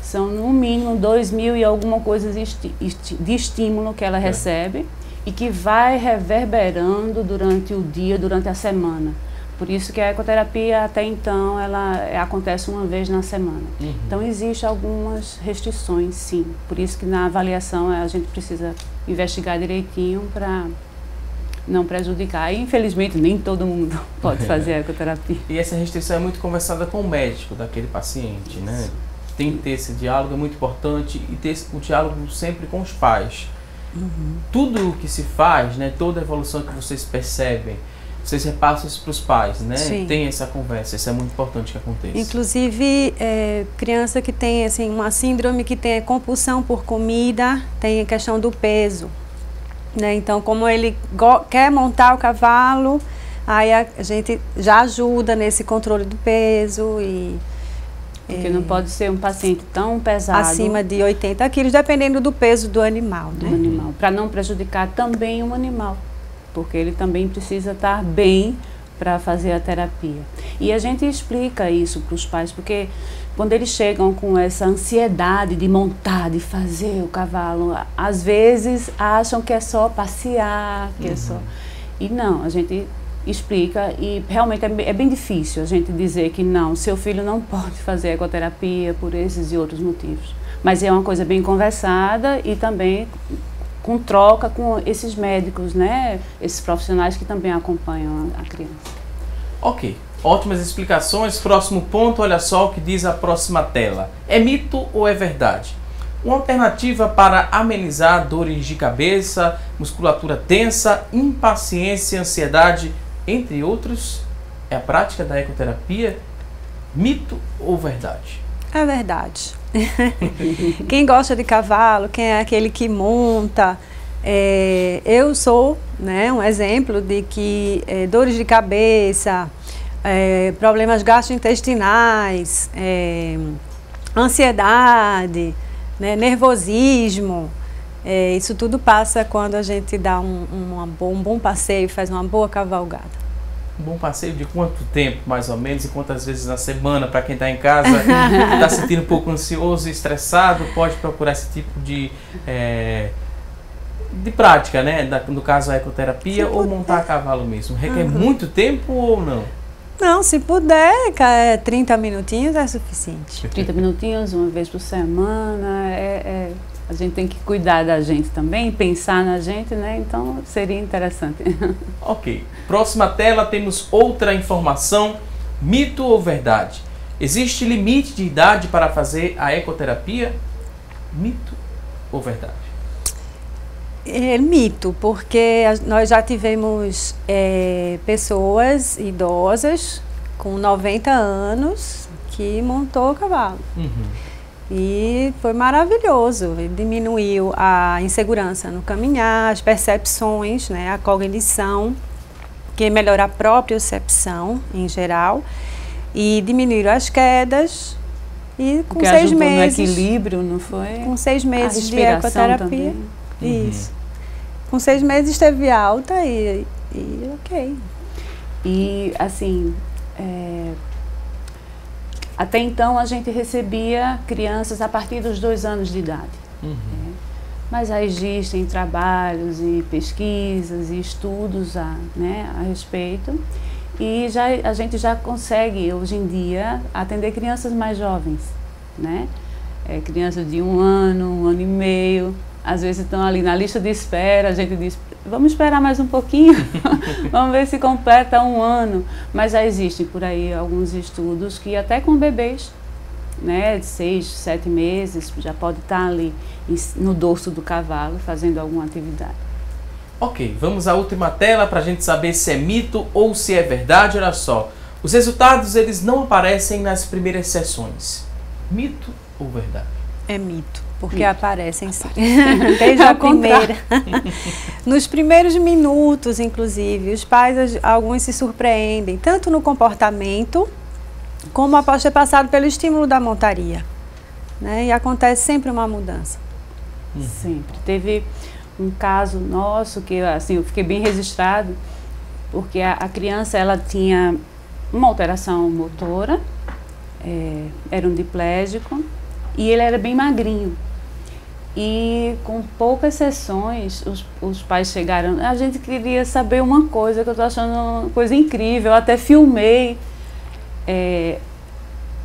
são no mínimo 2.000 e alguma coisa de estímulo que ela recebe e que vai reverberando durante o dia, durante a semana. Por isso que a ecoterapia, até então, ela acontece uma vez na semana. Então, existem algumas restrições, sim. Por isso que na avaliação a gente precisa investigar direitinho para não prejudicar. E, infelizmente, nem todo mundo pode fazer a ecoterapia. E essa restrição é muito conversada com o médico daquele paciente, né? Tem que ter esse diálogo, é muito importante, e ter o diálogo sempre com os pais. Tudo o que se faz, né, toda a evolução que vocês percebem, vocês repassam isso para os pais, né? Sim. Tem essa conversa, isso é muito importante que aconteça. Inclusive, criança que tem assim, uma síndrome que tem compulsão por comida, tem a questão do peso, né? Então, como ele quer montar o cavalo, aí a gente já ajuda nesse controle do peso porque não pode ser um paciente tão pesado. Acima de 80 quilos, dependendo do peso do animal, né? Para não prejudicar também o animal, porque ele também precisa estar bem para fazer a terapia. E a gente explica isso para os pais, porque quando eles chegam com essa ansiedade de montar, de fazer o cavalo, às vezes acham que é só passear, que é só... E não, a gente explica, e realmente é bem difícil a gente dizer que não, seu filho não pode fazer ecoterapia por esses e outros motivos. Mas é uma coisa bem conversada e também com troca com esses médicos, né? Esses profissionais que também acompanham a criança. Ok, ótimas explicações. Próximo ponto, olha só o que diz a próxima tela. É mito ou é verdade? Uma alternativa para amenizar dores de cabeça, musculatura tensa, impaciência, ansiedade, entre outros, é a prática da ecoterapia. Mito ou verdade? É verdade. Quem gosta de cavalo, quem é aquele que monta, eu sou, né, um exemplo de que dores de cabeça, problemas gastrointestinais, ansiedade, né, nervosismo, isso tudo passa quando a gente dá um bom passeio, faz uma boa cavalgada. Um bom passeio de quanto tempo, mais ou menos, e quantas vezes na semana, para quem está em casa, está se sentindo um pouco ansioso e estressado, pode procurar esse tipo de prática, né? No caso a ecoterapia, ou montar a cavalo mesmo. Requer muito tempo ou não? Não, se puder, 30 minutinhos é suficiente. 30 minutinhos, uma vez por semana, a gente tem que cuidar da gente também, pensar na gente, né? Então seria interessante. Ok. Próxima tela temos outra informação, mito ou verdade? Existe limite de idade para fazer a ecoterapia? Mito ou verdade? É mito, porque nós já tivemos pessoas idosas com 90 anos que montou o cavalo. E foi maravilhoso, ele diminuiu a insegurança no caminhar, as percepções, né, a cognição, que melhora a propriocepção em geral, e diminuíram as quedas. E com 6 meses, no equilíbrio, não foi? Com 6 meses de ecoterapia, isso. Com 6 meses teve alta e ok. E assim, até então a gente recebia crianças a partir dos 2 anos de idade. Mas já existem trabalhos e pesquisas e estudos a respeito. E a gente já consegue, hoje em dia, atender crianças mais jovens, né? Crianças de 1 ano, 1 ano e meio, às vezes estão ali na lista de espera, a gente diz, vamos esperar mais um pouquinho, vamos ver se completa 1 ano. Mas já existem por aí alguns estudos que até com bebês, né, de 6, 7 meses, já pode estar ali no dorso do cavalo fazendo alguma atividade. Ok, vamos à última tela para a gente saber se é mito ou se é verdade. Olha só, os resultados eles não aparecem nas primeiras sessões. Mito ou verdade? É mito, porque aparecem sim. Desde a primeira. Nos primeiros minutos, inclusive, os pais, alguns se surpreendem, tanto no comportamento, como após ter passado pelo estímulo da montaria. Né? E acontece sempre uma mudança. Sempre. Teve um caso nosso que assim, eu fiquei bem registrado, porque a criança ela tinha uma alteração motora, era um diplégico e ele era bem magrinho. E com poucas sessões os pais chegaram, a gente queria saber uma coisa que eu estou achando uma coisa incrível, eu até filmei.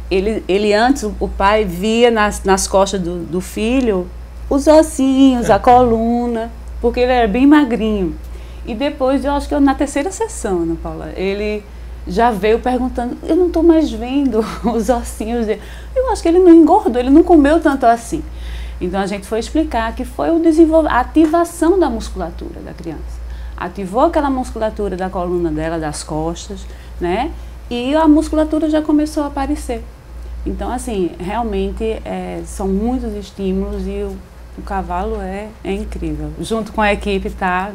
Ele antes, o pai via nas costas do filho os ossinhos, a coluna, porque ele era bem magrinho. E depois, eu acho que na terceira sessão, Ana Paula, ele já veio perguntando, eu não estou mais vendo os ossinhos dele. Eu acho que ele não engordou, ele não comeu tanto assim. Então a gente foi explicar que foi a ativação da musculatura da criança. Ativou aquela musculatura da coluna dela, das costas, né? E a musculatura já começou a aparecer. Então, assim, realmente são muitos estímulos e o cavalo é incrível. Junto com a equipe, tá?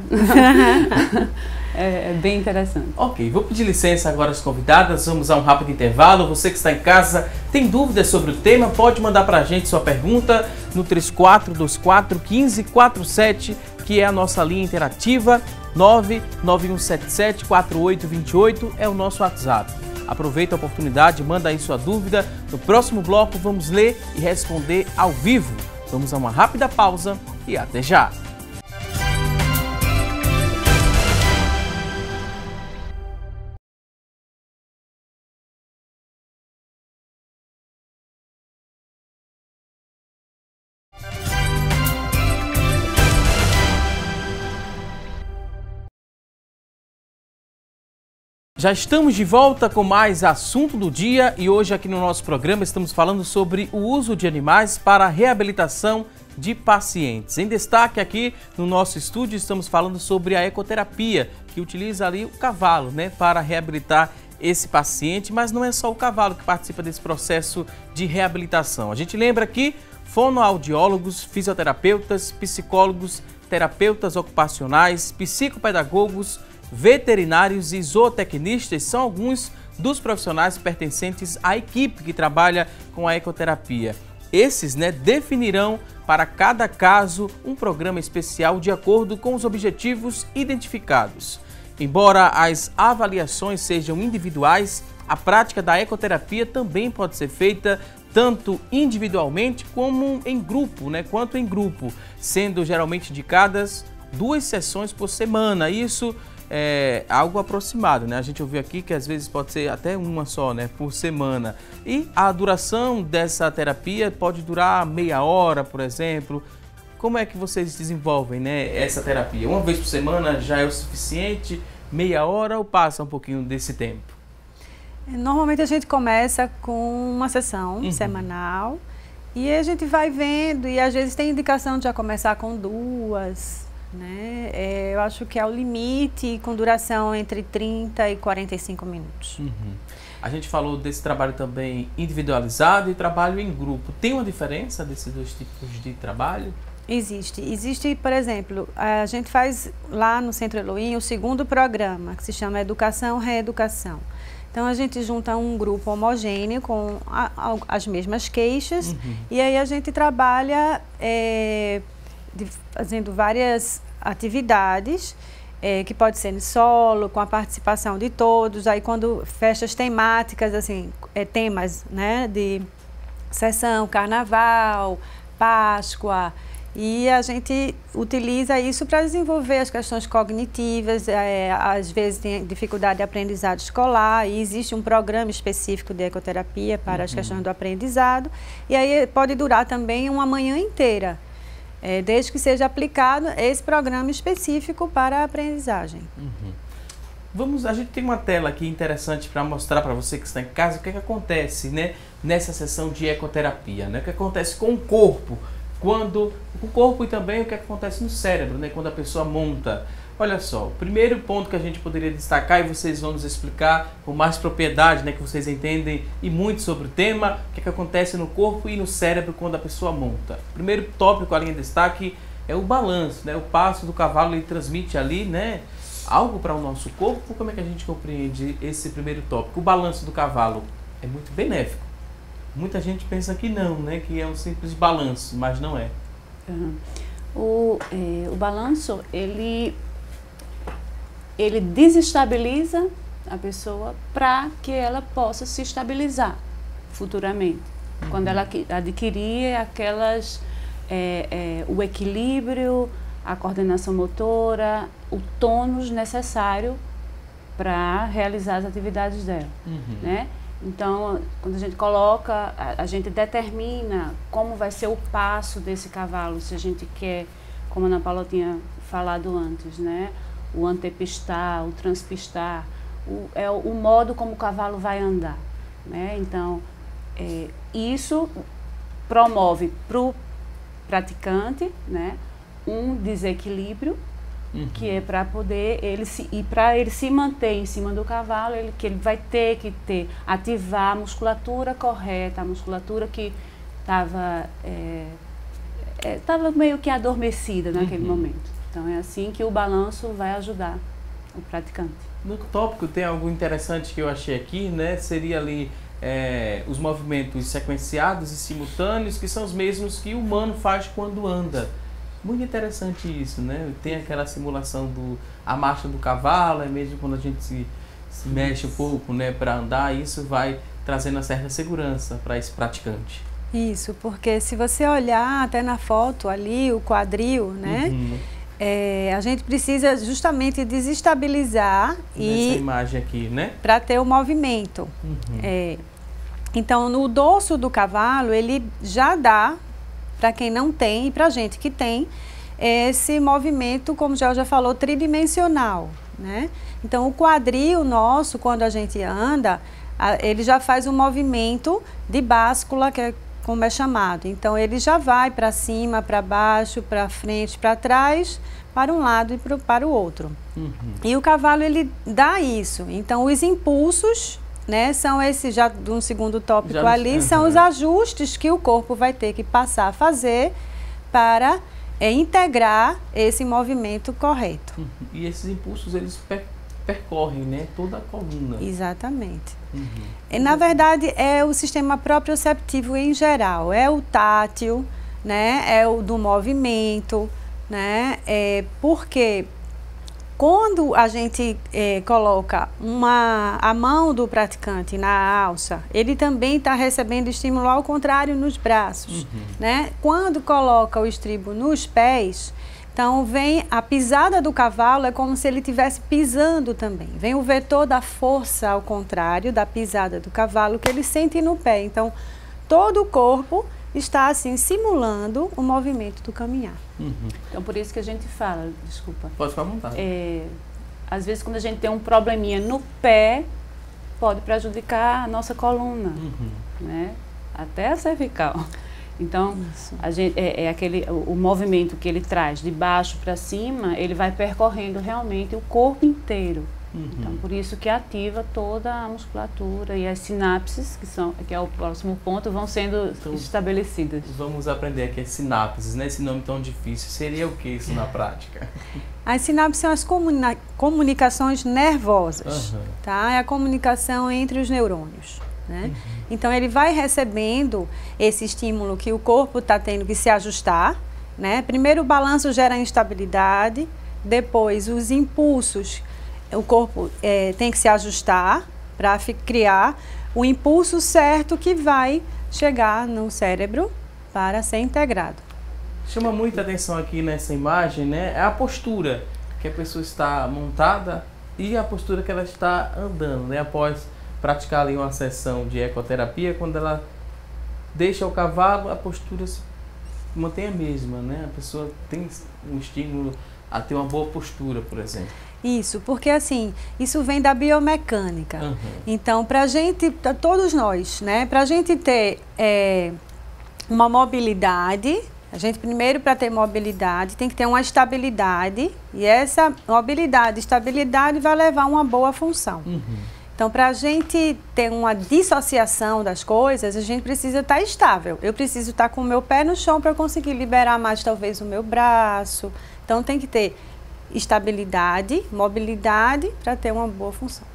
É bem interessante. Ok, vou pedir licença agora às convidadas, vamos a um rápido intervalo. Você que está em casa, tem dúvidas sobre o tema, pode mandar para a gente sua pergunta no 34241547, que é a nossa linha interativa, 991774828 é o nosso WhatsApp. Aproveita a oportunidade, manda aí sua dúvida. No próximo bloco vamos ler e responder ao vivo. Vamos a uma rápida pausa e até já! Já estamos de volta com mais assunto do dia e hoje aqui no nosso programa estamos falando sobre o uso de animais para a reabilitação de pacientes. Em destaque aqui no nosso estúdio estamos falando sobre a ecoterapia, que utiliza ali o cavalo, né, para reabilitar esse paciente, mas não é só o cavalo que participa desse processo de reabilitação. A gente lembra que fonoaudiólogos, fisioterapeutas, psicólogos, terapeutas ocupacionais, psicopedagogos, veterinários e zootecnistas são alguns dos profissionais pertencentes à equipe que trabalha com a ecoterapia. Esses, definirão para cada caso um programa especial de acordo com os objetivos identificados. Embora as avaliações sejam individuais, a prática da ecoterapia também pode ser feita tanto individualmente como em grupo, sendo geralmente indicadas 2 sessões por semana. Isso algo aproximado, né? A gente ouviu aqui que às vezes pode ser até uma só, né, por semana. E a duração dessa terapia pode durar meia hora, por exemplo. Como é que vocês desenvolvem, né, essa terapia? Uma vez por semana já é o suficiente? Meia hora ou passa um pouquinho desse tempo? Normalmente a gente começa com uma sessão semanal e a gente vai vendo, e às vezes tem indicação de já começar com 2, né? Eu acho que é o limite, com duração entre 30 e 45 minutos. A gente falou desse trabalho também individualizado e trabalho em grupo. Tem uma diferença desses dois tipos de trabalho? Existe, por exemplo, a gente faz lá no Centro Elohim o segundo programa, que se chama Educação Reeducação. Então a gente junta um grupo homogêneo com as mesmas queixas e aí a gente trabalha fazendo várias atividades, que pode ser em solo, com a participação de todos. Aí quando festas temáticas, assim, temas, né, de sessão, carnaval, Páscoa, e a gente utiliza isso para desenvolver as questões cognitivas, às vezes tem dificuldade de aprendizado escolar, e existe um programa específico de ecoterapia para as questões do aprendizado, e aí pode durar também uma manhã inteira, desde que seja aplicado esse programa específico para a aprendizagem. A gente tem uma tela aqui interessante para mostrar para você que está em casa o que acontece, né, nessa sessão de ecoterapia, né? O que acontece com o corpo, o corpo e também o que acontece no cérebro, né, quando a pessoa monta. Olha só, o primeiro ponto que a gente poderia destacar, e vocês vão nos explicar com mais propriedade, né, que vocês entendem e muito sobre o tema, o que acontece no corpo e no cérebro quando a pessoa monta. O primeiro tópico ali em destaque é o balanço, né, o passo do cavalo, ele transmite ali, né, algo para o nosso corpo. Como é que a gente compreende esse primeiro tópico? O balanço do cavalo é muito benéfico. Muita gente pensa que não, né? Que é um simples balanço, mas não é. O balanço, ele desestabiliza a pessoa para que ela possa se estabilizar futuramente. Quando ela adquirir o equilíbrio, a coordenação motora, o tônus necessário para realizar as atividades dela, né? Então, quando a gente coloca, a gente determina como vai ser o passo desse cavalo, se a gente quer, como a Ana Paula tinha falado antes, né? O antepistar, o transpistar, o modo como o cavalo vai andar, né? Então, isso promove para o praticante, né, um desequilíbrio, que é para poder ele se manter em cima do cavalo, ele vai ter que ativar a musculatura correta, a musculatura que estava meio que adormecida naquele momento. Então é assim que o balanço vai ajudar o praticante. No tópico tem algo interessante que eu achei aqui, né? Seria ali os movimentos sequenciados e simultâneos, que são os mesmos que o humano faz quando anda. Muito interessante isso, né? Tem aquela simulação a marcha do cavalo, mesmo quando a gente se mexe um pouco, né, para andar, isso vai trazendo uma certa segurança para esse praticante. Isso, porque se você olhar até na foto ali, o quadril, né? A gente precisa justamente desestabilizar nessa imagem aqui, né? Para ter o movimento. Então, no dorso do cavalo, ele já dá, para quem não tem e para a gente que tem, esse movimento, como já falou, tridimensional, né? Então, o quadril nosso, quando a gente anda, ele já faz um movimento de báscula, que é como é chamado. Então, ele já vai para cima, para baixo, para frente, para trás, para um lado e para o outro. E o cavalo, ele dá isso. Então, os impulsos, né, são esses, já de um segundo tópico ali, são os ajustes que o corpo vai ter que passar a fazer para integrar esse movimento correto. E esses impulsos, eles percorrem, né, toda a coluna. Exatamente. E, na verdade, é o sistema proprioceptivo em geral, é o tátil, né, é o do movimento, né, porque quando a gente coloca a mão do praticante na alça, ele também está recebendo estímulo ao contrário nos braços, né? Quando coloca o estribo nos pés, Então, vem a pisada do cavalo, é como se ele estivesse pisando também. Vem o vetor da força, ao contrário da pisada do cavalo, que ele sente no pé. Então, todo o corpo está, assim, simulando o movimento do caminhar. Então, por isso que a gente fala, desculpa. Pode ficar à vontade. Às vezes, quando a gente tem um probleminha no pé, pode prejudicar a nossa coluna, né? Até a cervical. Então, a gente, o movimento que ele traz de baixo para cima, ele vai percorrendo realmente o corpo inteiro. Então, por isso que ativa toda a musculatura e as sinapses, que é o próximo ponto, vão sendo estabelecidas. Vamos aprender aqui as sinapses, né? Esse nome tão difícil. Seria o que isso na prática? As sinapses são as comunicações nervosas, tá? É a comunicação entre os neurônios, né? Então, ele vai recebendo esse estímulo que o corpo está tendo que se ajustar, né? Primeiro, o balanço gera instabilidade, depois, os impulsos, o corpo tem que se ajustar para criar o impulso certo que vai chegar no cérebro para ser integrado. Chama muita atenção aqui nessa imagem, né? É a postura que a pessoa está montada e a postura que ela está andando, né? Após praticar ali uma sessão de ecoterapia, quando ela deixa o cavalo, a postura se mantém a mesma, né? A pessoa tem um estímulo a ter uma boa postura, por exemplo. Isso, porque assim, isso vem da biomecânica. Então, para a gente, todos nós, né? Para a gente ter uma mobilidade, a gente primeiro, para ter mobilidade, tem que ter uma estabilidade, e essa mobilidade, estabilidade vai levar a uma boa função. Então, para a gente ter uma dissociação das coisas, a gente precisa estar estável. Eu preciso estar com o meu pé no chão para conseguir liberar mais, talvez, o meu braço. Então, tem que ter estabilidade, mobilidade para ter uma boa função.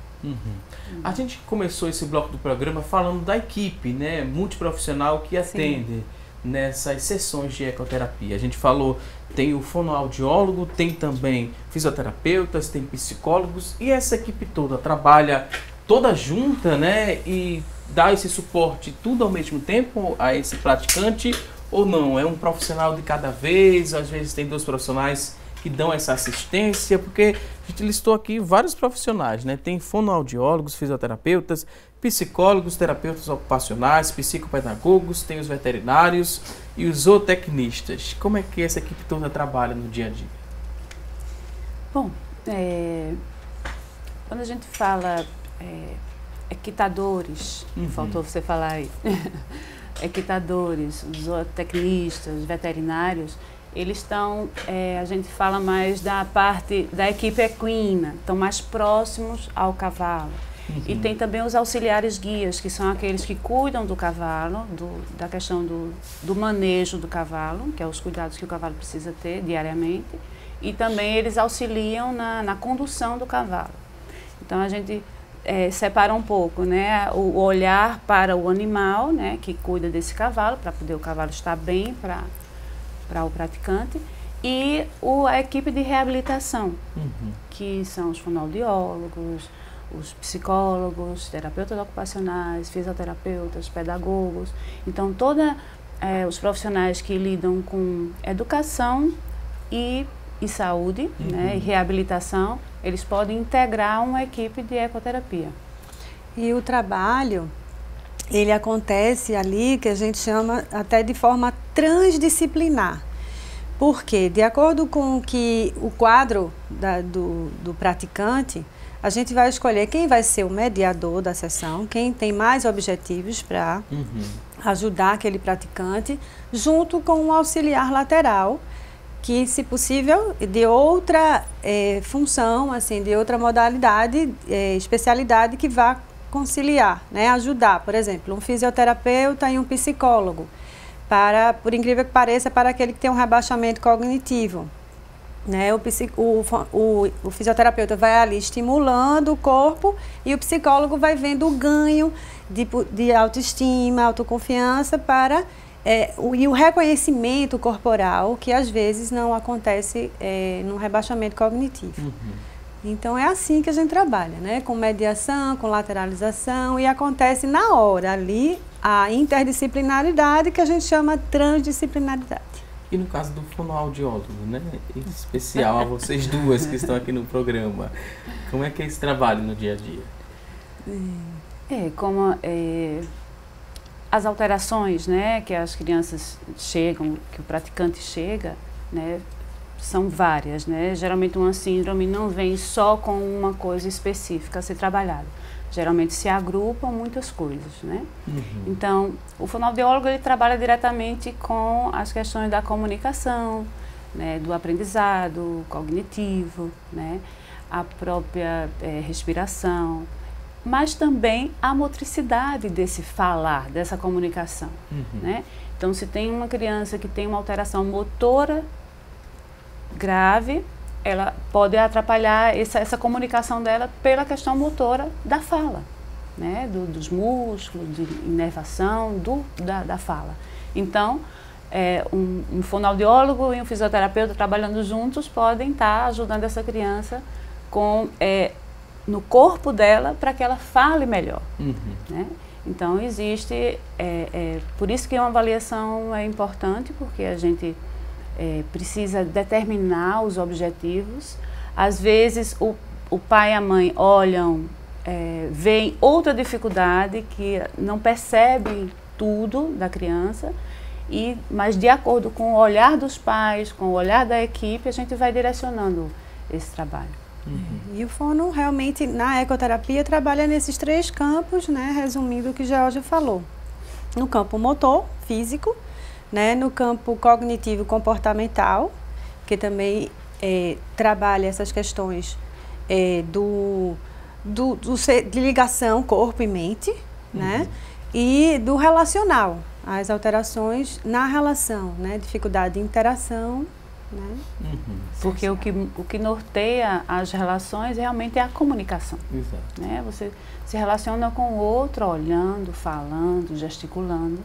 A gente começou esse bloco do programa falando da equipe, né, multiprofissional que atende nessas sessões de ecoterapia. A gente falou, tem o fonoaudiólogo, tem também fisioterapeutas, tem psicólogos, e essa equipe toda trabalha toda junta, né, e dá esse suporte tudo ao mesmo tempo a esse praticante, ou não? É um profissional de cada vez, às vezes tem 2 profissionais que dão essa assistência, porque a gente listou aqui vários profissionais, né? Tem fonoaudiólogos, fisioterapeutas, psicólogos, terapeutas ocupacionais, psicopedagogos, tem os veterinários e os zootecnistas. Como é que essa equipe toda trabalha no dia a dia? Bom, quando a gente fala equitadores, faltou você falar aí, equitadores, zootecnistas, veterinários, eles estão, a gente fala mais da parte da equipe equina, estão mais próximos ao cavalo. E tem também os auxiliares guias, que são aqueles que cuidam do cavalo, da questão do manejo do cavalo, que é os cuidados que o cavalo precisa ter diariamente. E também eles auxiliam na condução do cavalo. Então a gente separa um pouco, né, o olhar para o animal, né, que cuida desse cavalo, para poder o cavalo estar bem para o praticante, e a equipe de reabilitação, que são os fonoaudiólogos, os psicólogos, terapeutas ocupacionais, fisioterapeutas, pedagogos. Então, todos os profissionais que lidam com educação e saúde, né, e reabilitação, eles podem integrar uma equipe de ecoterapia. E o trabalho, ele acontece ali, que a gente chama até de forma transdisciplinar. Porque, de acordo com o quadro do praticante, a gente vai escolher quem vai ser o mediador da sessão, quem tem mais objetivos para ajudar aquele praticante, junto com um auxiliar lateral, que, se possível, de outra função, assim, de outra modalidade, especialidade que vá conciliar, né, ajudar, por exemplo, um fisioterapeuta e um psicólogo, por incrível que pareça, para aquele que tem um rebaixamento cognitivo. Né, o fisioterapeuta vai ali estimulando o corpo e o psicólogo vai vendo o ganho de autoestima, autoconfiança e o reconhecimento corporal, que às vezes não acontece no rebaixamento cognitivo. Então é assim que a gente trabalha, né, com mediação, com lateralização, e acontece na hora ali a interdisciplinaridade, que a gente chama transdisciplinaridade. E no caso do fonoaudiólogo, né? Em especial a vocês duas que estão aqui no programa, como é que é esse trabalho no dia a dia? As alterações, né, que as crianças chegam, que o praticante chega, né, são várias, né? Geralmente uma síndrome não vem só com uma coisa específica a ser trabalhada. Geralmente se agrupam muitas coisas, né? Então, o fonoaudiólogo ele trabalha diretamente com as questões da comunicação, né, do aprendizado cognitivo, né, a própria respiração, mas também a motricidade desse falar, dessa comunicação, né? Então, se tem uma criança que tem uma alteração motora grave, ela pode atrapalhar essa comunicação dela pela questão motora da fala, né? Dos músculos, de inervação da fala. Então, um fonoaudiólogo e um fisioterapeuta trabalhando juntos podem estar ajudando essa criança no corpo dela para que ela fale melhor. Né? Então, existe... por isso que uma avaliação é importante, porque a gente... precisa determinar os objetivos. Às vezes o pai e a mãe olham, veem outra dificuldade, que não percebem tudo da criança, mas de acordo com o olhar dos pais, com o olhar da equipe, a gente vai direcionando esse trabalho. E o fono realmente na ecoterapia trabalha nesses 3 campos, né, resumindo o que Georgia falou. No campo motor, físico, né, no campo cognitivo comportamental, que também trabalha essas questões de ligação corpo e mente, né, e do relacional, as alterações na relação, né, dificuldade de interação, né. Porque o que norteia as relações realmente é a comunicação. Exato. Né? Você se relaciona com o outro olhando, falando, gesticulando.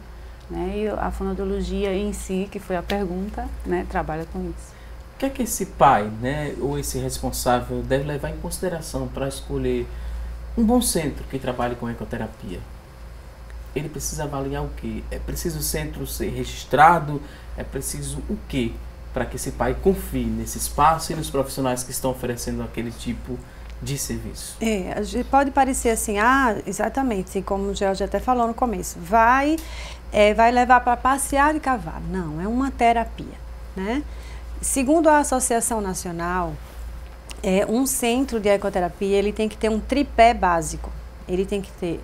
Né? E a fonoaudiologia em si, que foi a pergunta, né, trabalha com isso. O que é que esse pai, né, ou esse responsável deve levar em consideração para escolher um bom centro que trabalhe com ecoterapia? Ele precisa avaliar o quê? É preciso o centro ser registrado? É preciso o quê para que esse pai confie nesse espaço e nos profissionais que estão oferecendo aquele tipo de serviço? Pode parecer assim, exatamente, como o Georgia até falou no começo, vai levar para passear de cavalo. Não, é uma terapia, né? Segundo a Associação Nacional, um centro de ecoterapia, ele tem que ter um tripé básico. Ele tem que ter,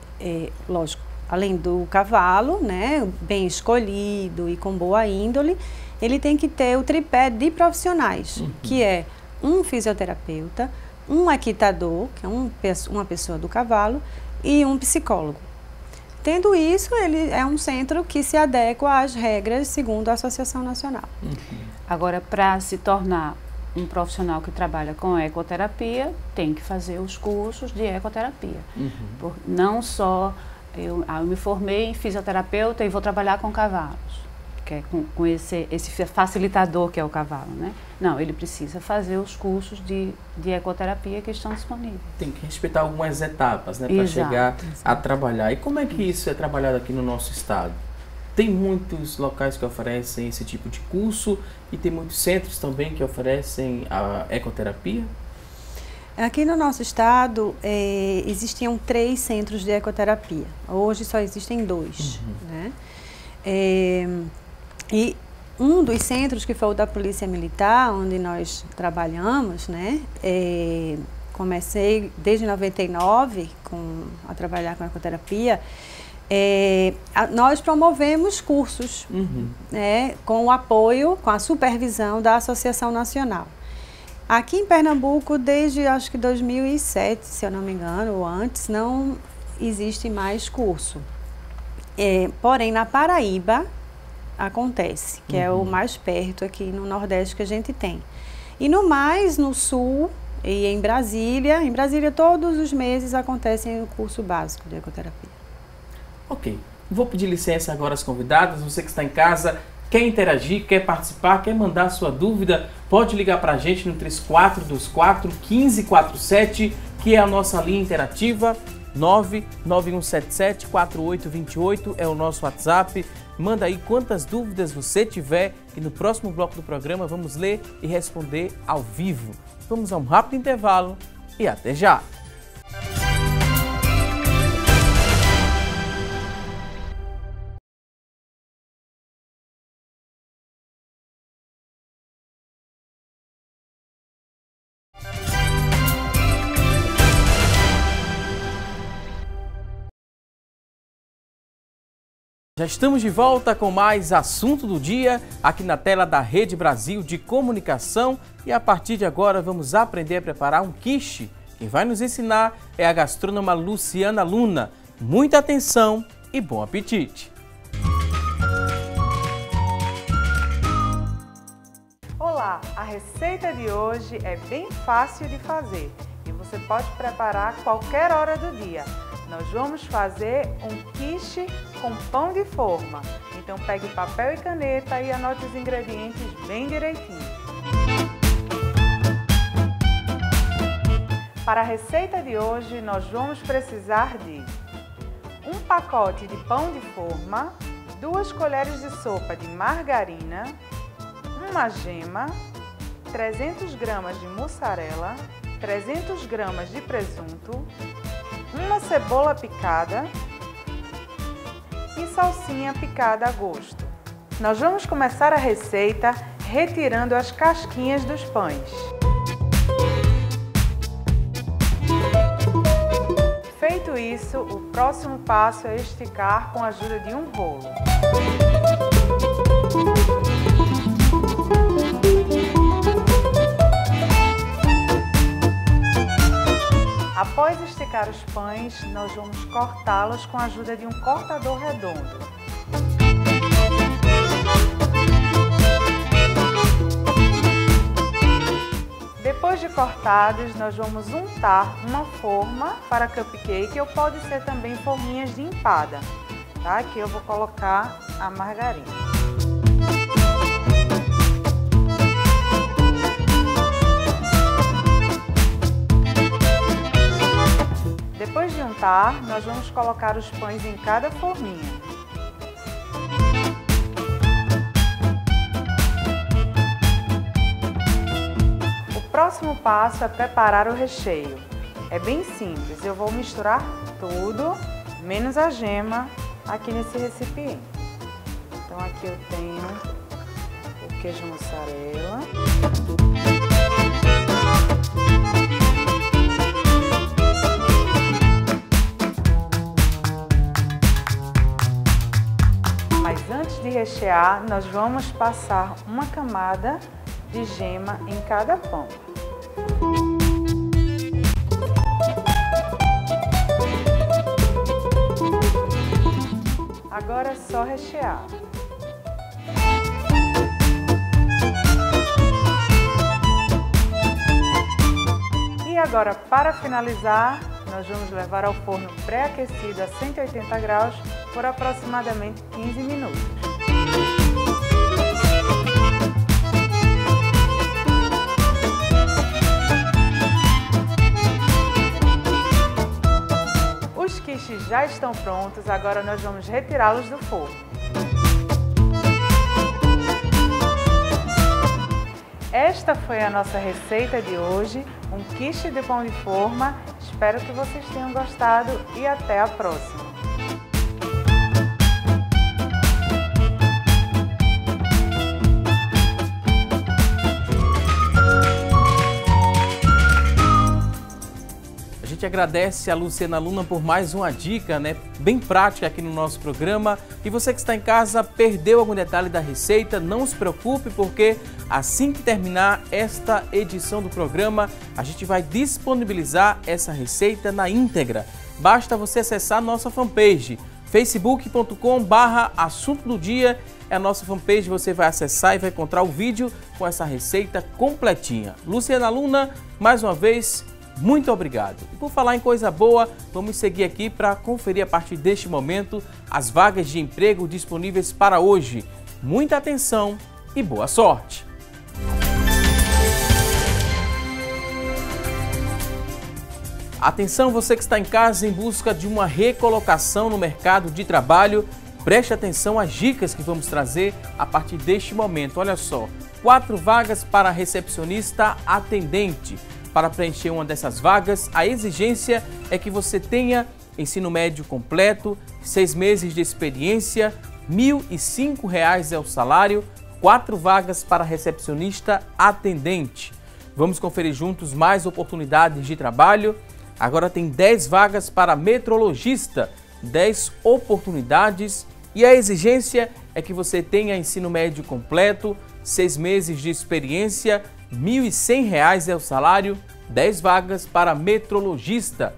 lógico, além do cavalo, né, bem escolhido e com boa índole, ele tem que ter o tripé de profissionais, que é um fisioterapeuta, um equitador, que é uma pessoa do cavalo, e um psicólogo. Tendo isso, ele é um centro que se adequa às regras segundo a Associação Nacional. Agora, para se tornar um profissional que trabalha com ecoterapia, tem que fazer os cursos de ecoterapia. Não só, eu me formei em fisioterapeuta e vou trabalhar com cavalos, que é com esse facilitador que é o cavalo, né? Não, ele precisa fazer os cursos de ecoterapia que estão disponíveis. Tem que respeitar algumas etapas, né, para chegar a trabalhar. E como é que isso é trabalhado aqui no nosso estado? Tem muitos locais que oferecem esse tipo de curso e tem muitos centros também que oferecem a ecoterapia? Aqui no nosso estado existiam 3 centros de ecoterapia. Hoje só existem 2, né? E um dos centros, que foi o da Polícia Militar, onde nós trabalhamos, né? Comecei desde 99 a trabalhar com ecoterapia. Nós promovemos cursos, né, com o apoio, com a supervisão da Associação Nacional. Aqui em Pernambuco, desde acho que 2007, se eu não me engano, ou antes, não existe mais curso. Porém, na Paraíba acontece, que é o mais perto aqui no Nordeste que a gente tem. E no Sul e em Brasília todos os meses acontece o curso básico de ecoterapia. Ok, vou pedir licença agora às convidadas. Você que está em casa, quer interagir, quer participar, quer mandar sua dúvida, pode ligar para a gente no 3424-1547, que é a nossa linha interativa. 99177-4828 é o nosso WhatsApp. Manda aí quantas dúvidas você tiver e no próximo bloco do programa vamos ler e responder ao vivo. Vamos a um rápido intervalo e até já! Já estamos de volta com mais assunto do dia aqui na tela da Rede Brasil de Comunicação e a partir de agora vamos aprender a preparar um quiche. Quem vai nos ensinar é a gastrônoma Luciana Luna. Muita atenção e bom apetite! Olá, a receita de hoje é bem fácil de fazer e você pode preparar a qualquer hora do dia. Nós vamos fazer um quiche com pão de forma. Então pegue papel e caneta e anote os ingredientes bem direitinho. Para a receita de hoje, nós vamos precisar de um pacote de pão de forma, 2 colheres de sopa de margarina, uma gema, 300 gramas de mussarela, 300 gramas de presunto, uma cebola picada e salsinha picada a gosto. Nós vamos começar a receita retirando as casquinhas dos pães. Feito isso, o próximo passo é esticar com a ajuda de um rolo. Após esticar os pães, nós vamos cortá-los com a ajuda de um cortador redondo. Depois de cortados, nós vamos untar uma forma para cupcake ou pode ser também forminhas de empada. Tá? Aqui eu vou colocar a margarina. Depois de untar, nós vamos colocar os pães em cada forminha. O próximo passo é preparar o recheio. É bem simples, eu vou misturar tudo, menos a gema, aqui nesse recipiente. Então aqui eu tenho o queijo mussarela. Antes de rechear, nós vamos passar uma camada de gema em cada pão. Agora é só rechear. E agora, para finalizar, nós vamos levar ao forno pré-aquecido a 180 graus por aproximadamente 15 minutos. Os quiches já estão prontos, agora nós vamos retirá-los do forno. Esta foi a nossa receita de hoje, um quiche de pão de forma. Espero que vocês tenham gostado e até a próxima! A gente agradece a Luciana Luna por mais uma dica, bem prática aqui no nosso programa. E você que está em casa, perdeu algum detalhe da receita, não se preocupe, porque assim que terminar esta edição do programa, a gente vai disponibilizar essa receita na íntegra. Basta você acessar a nossa fanpage, facebook.com/assunto do dia. É a nossa fanpage, você vai acessar e vai encontrar o vídeo com essa receita completinha. Luciana Luna, mais uma vez, muito obrigado. E por falar em coisa boa, vamos seguir aqui para conferir a partir deste momento as vagas de emprego disponíveis para hoje. Muita atenção e boa sorte! Atenção, você que está em casa em busca de uma recolocação no mercado de trabalho. Preste atenção às dicas que vamos trazer a partir deste momento. Olha só, 4 vagas para recepcionista atendente. Para preencher uma dessas vagas, a exigência é que você tenha ensino médio completo, 6 meses de experiência, R$ 1.005 é o salário, 4 vagas para recepcionista atendente. Vamos conferir juntos mais oportunidades de trabalho. Agora tem 10 vagas para metrologista, 10 oportunidades. E a exigência é que você tenha ensino médio completo, 6 meses de experiência, R$ 1.100 é o salário, 10 vagas para metrologista.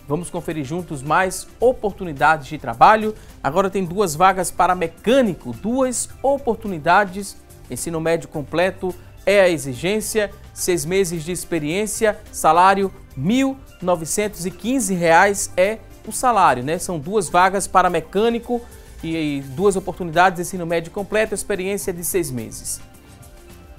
Vamos conferir juntos mais oportunidades de trabalho. Agora tem 2 vagas para mecânico, 2 oportunidades, ensino médio completo é a exigência, 6 meses de experiência, salário R$ 1.915 é o salário, né? São 2 vagas para mecânico e 2 oportunidades de ensino médio completo, experiência de 6 meses.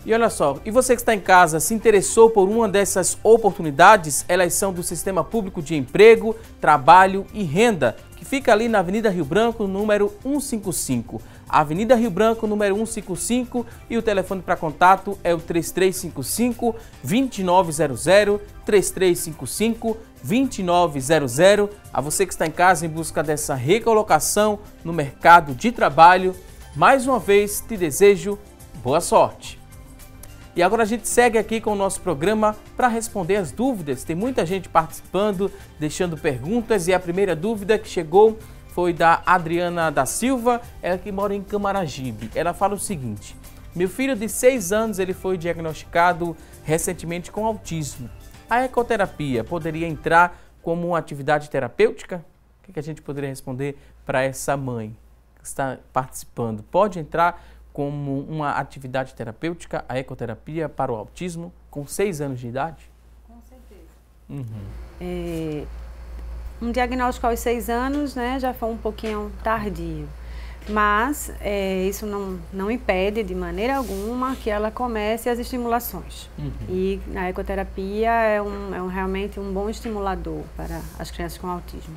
E olha só, e você que está em casa, se interessou por uma dessas oportunidades? Elas são do Sistema Público de Emprego, Trabalho e Renda, que fica ali na Avenida Rio Branco, número 155. Avenida Rio Branco, número 155, e o telefone para contato é o 3355-2900, 3355-2900. A você que está em casa em busca dessa recolocação no mercado de trabalho, mais uma vez te desejo boa sorte. E agora a gente segue aqui com o nosso programa para responder as dúvidas. Tem muita gente participando, deixando perguntas, e a primeira dúvida que chegou foi da Adriana da Silva, ela que mora em Camaragibe. Ela fala o seguinte: meu filho de 6 anos, ele foi diagnosticado recentemente com autismo. A ecoterapia poderia entrar como uma atividade terapêutica? O que a gente poderia responder para essa mãe que está participando? Pode entrar como uma atividade terapêutica, a ecoterapia para o autismo, com 6 anos de idade? Com certeza. Um diagnóstico aos 6 anos, né, já foi um pouquinho tardio, mas isso não impede de maneira alguma que ela comece as estimulações. E a ecoterapia é realmente um bom estimulador para as crianças com autismo.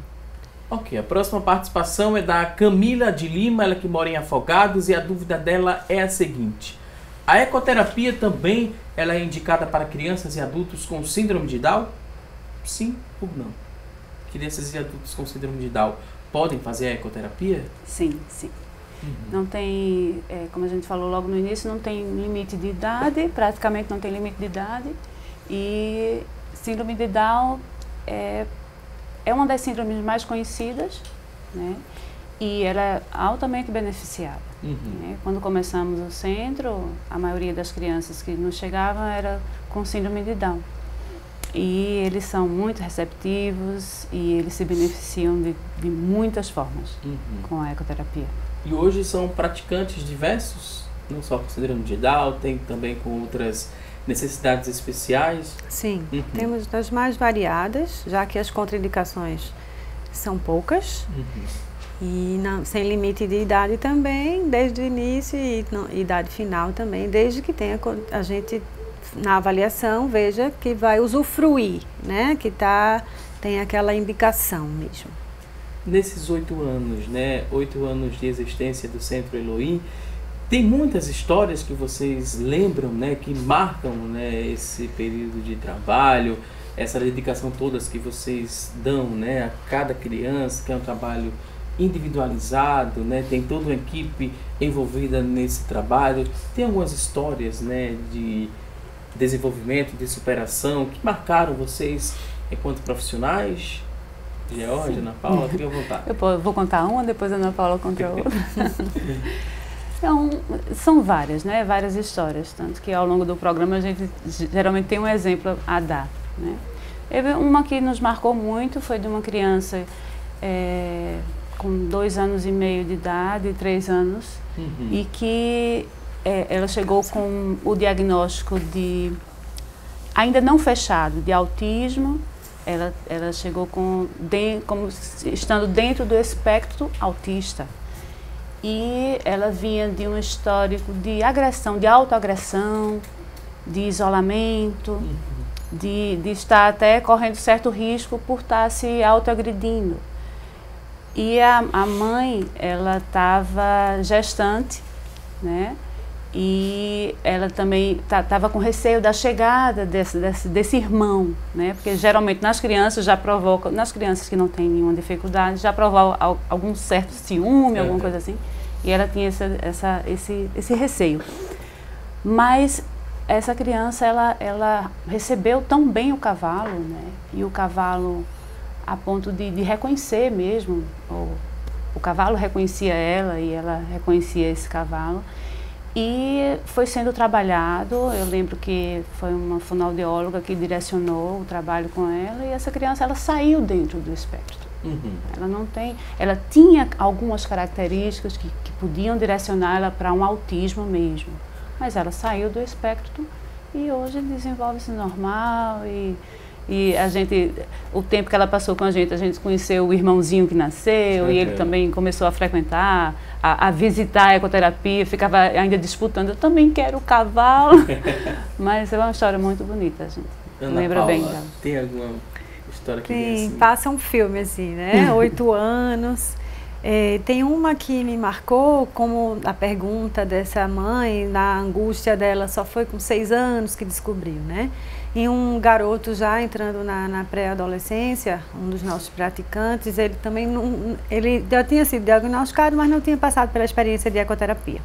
Ok, a próxima participação é da Camila de Lima, ela que mora em Afogados, e a dúvida dela é a seguinte: a ecoterapia também ela é indicada para crianças e adultos com síndrome de Down? Sim ou não? Crianças e adultos com síndrome de Down podem fazer a ecoterapia? Sim, sim. Não tem, como a gente falou logo no início, não tem limite de idade, praticamente não tem limite de idade. E síndrome de Down é uma das síndromes mais conhecidas, né? E ela é altamente beneficiada. Né? Quando começamos o centro, a maioria das crianças que nos chegavam era com síndrome de Down. E eles são muito receptivos e eles se beneficiam de muitas formas com a ecoterapia. E hoje são praticantes diversos, não só com síndrome de Down, tem também com outras necessidades especiais? Sim, temos das mais variadas, já que as contraindicações são poucas. E sem limite de idade também, desde o início, e idade final também, desde que tenha a gente, na avaliação, veja que vai usufruir, né? Que tem aquela indicação mesmo. Nesses 8 anos, né? 8 anos de existência do Centro Elohim, tem muitas histórias que vocês lembram, né, que marcam, né, esse período de trabalho, essa dedicação toda que vocês dão, né, a cada criança, que é um trabalho individualizado, né, tem toda uma equipe envolvida nesse trabalho. Tem algumas histórias, né, de desenvolvimento, de superação, que marcaram vocês enquanto profissionais? Georgia, Ana Paula, fiquem à vontade. Eu vou contar uma, depois a Ana Paula conta outra. Então, são várias, né? Várias histórias, tanto que ao longo do programa a gente geralmente tem um exemplo a dar, né? Teve uma que nos marcou muito, foi de uma criança com 2 anos e meio de idade, 3 anos, e que ela chegou com o diagnóstico ainda não fechado, de autismo. Ela chegou como estando dentro do espectro autista. E ela vinha de um histórico de agressão, de autoagressão, de isolamento, de estar até correndo certo risco por estar se autoagredindo. E a mãe, ela estava gestante, né? E ela também estava com receio da chegada desse irmão, né? Porque geralmente nas crianças já provoca, nas crianças que não têm nenhuma dificuldade, já provoca algum certo ciúme, alguma coisa assim. E ela tinha esse receio. Mas essa criança, ela recebeu tão bem o cavalo, né? E o cavalo, a ponto de reconhecer mesmo, o cavalo reconhecia ela e ela reconhecia esse cavalo. E foi sendo trabalhado, eu lembro que foi uma fonoaudióloga que direcionou o trabalho com ela, e essa criança, ela saiu dentro do espectro. Ela tinha algumas características que podiam direcionar ela para um autismo mesmo, mas ela saiu do espectro e hoje desenvolve-se normal. E a gente, o tempo que ela passou com a gente conheceu o irmãozinho que nasceu, e ele também começou a frequentar, a visitar a ecoterapia, ficava ainda disputando, eu também quero o cavalo. Mas é uma história muito bonita, gente. Ana Lembra Paula, bem dela. Tem alguma história que Sim, assim? passa um filme assim, né? 8 anos. Tem uma que me marcou, como a pergunta dessa mãe, na angústia dela, só foi com 6 anos que descobriu, né? E um garoto já entrando na pré-adolescência, um dos nossos praticantes, ele também ele já tinha sido diagnosticado, mas não tinha passado pela experiência de ecoterapia.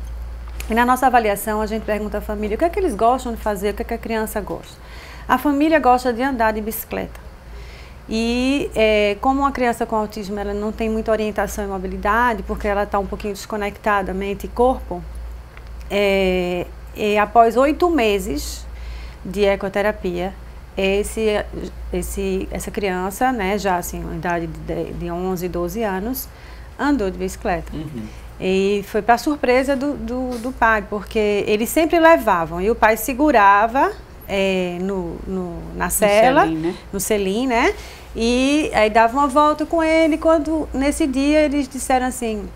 E na nossa avaliação, a gente pergunta à família o que é que eles gostam de fazer, o que é que a criança gosta. A família gosta de andar de bicicleta. E como uma criança com autismo, ela não tem muita orientação e mobilidade, porque ela está um pouquinho desconectada, mente e corpo, após 8 meses de ecoterapia, essa criança, né, já assim, uma idade de 11, 12 anos, andou de bicicleta. E foi para surpresa do pai, porque eles sempre levavam, e o pai segurava na cela, no selim, né? E aí dava uma volta com ele, quando nesse dia eles disseram assim,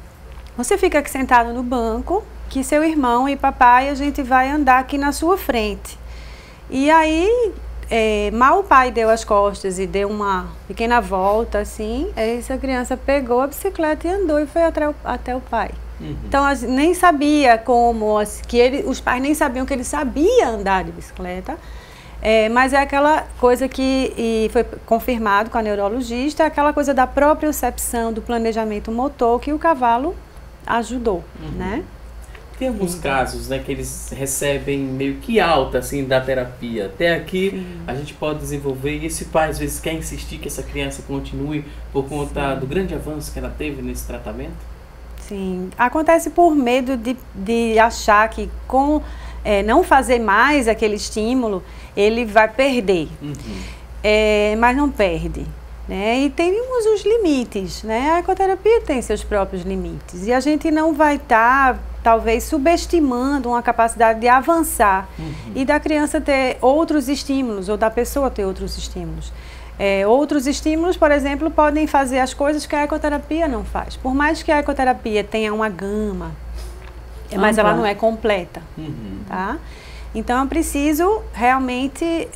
você fica aqui sentado no banco, que seu irmão e papai, a gente vai andar aqui na sua frente. E aí, mal o pai deu as costas e deu uma pequena volta, assim, essa criança pegou a bicicleta e andou e foi até o pai. Então, nem sabia como, os pais nem sabiam que ele sabia andar de bicicleta, mas é aquela coisa que foi confirmado com a neurologista, aquela coisa da propriocepção, do planejamento motor, que o cavalo ajudou, né? Tem alguns casos, né, que eles recebem meio que alta, assim, da terapia. Até aqui a gente pode desenvolver, e esse pai às vezes quer insistir que essa criança continue por conta do grande avanço que ela teve nesse tratamento? Sim, acontece por medo de achar que com não fazer mais aquele estímulo, ele vai perder, mas não perde. Né? E temos os limites, né? A ecoterapia tem seus próprios limites e a gente não vai estar, talvez, subestimando uma capacidade de avançar e da criança ter outros estímulos ou da pessoa ter outros estímulos. Outros estímulos, por exemplo, podem fazer as coisas que a ecoterapia não faz. Por mais que a ecoterapia tenha uma gama, mas ela não é completa, tá? Então, é preciso realmente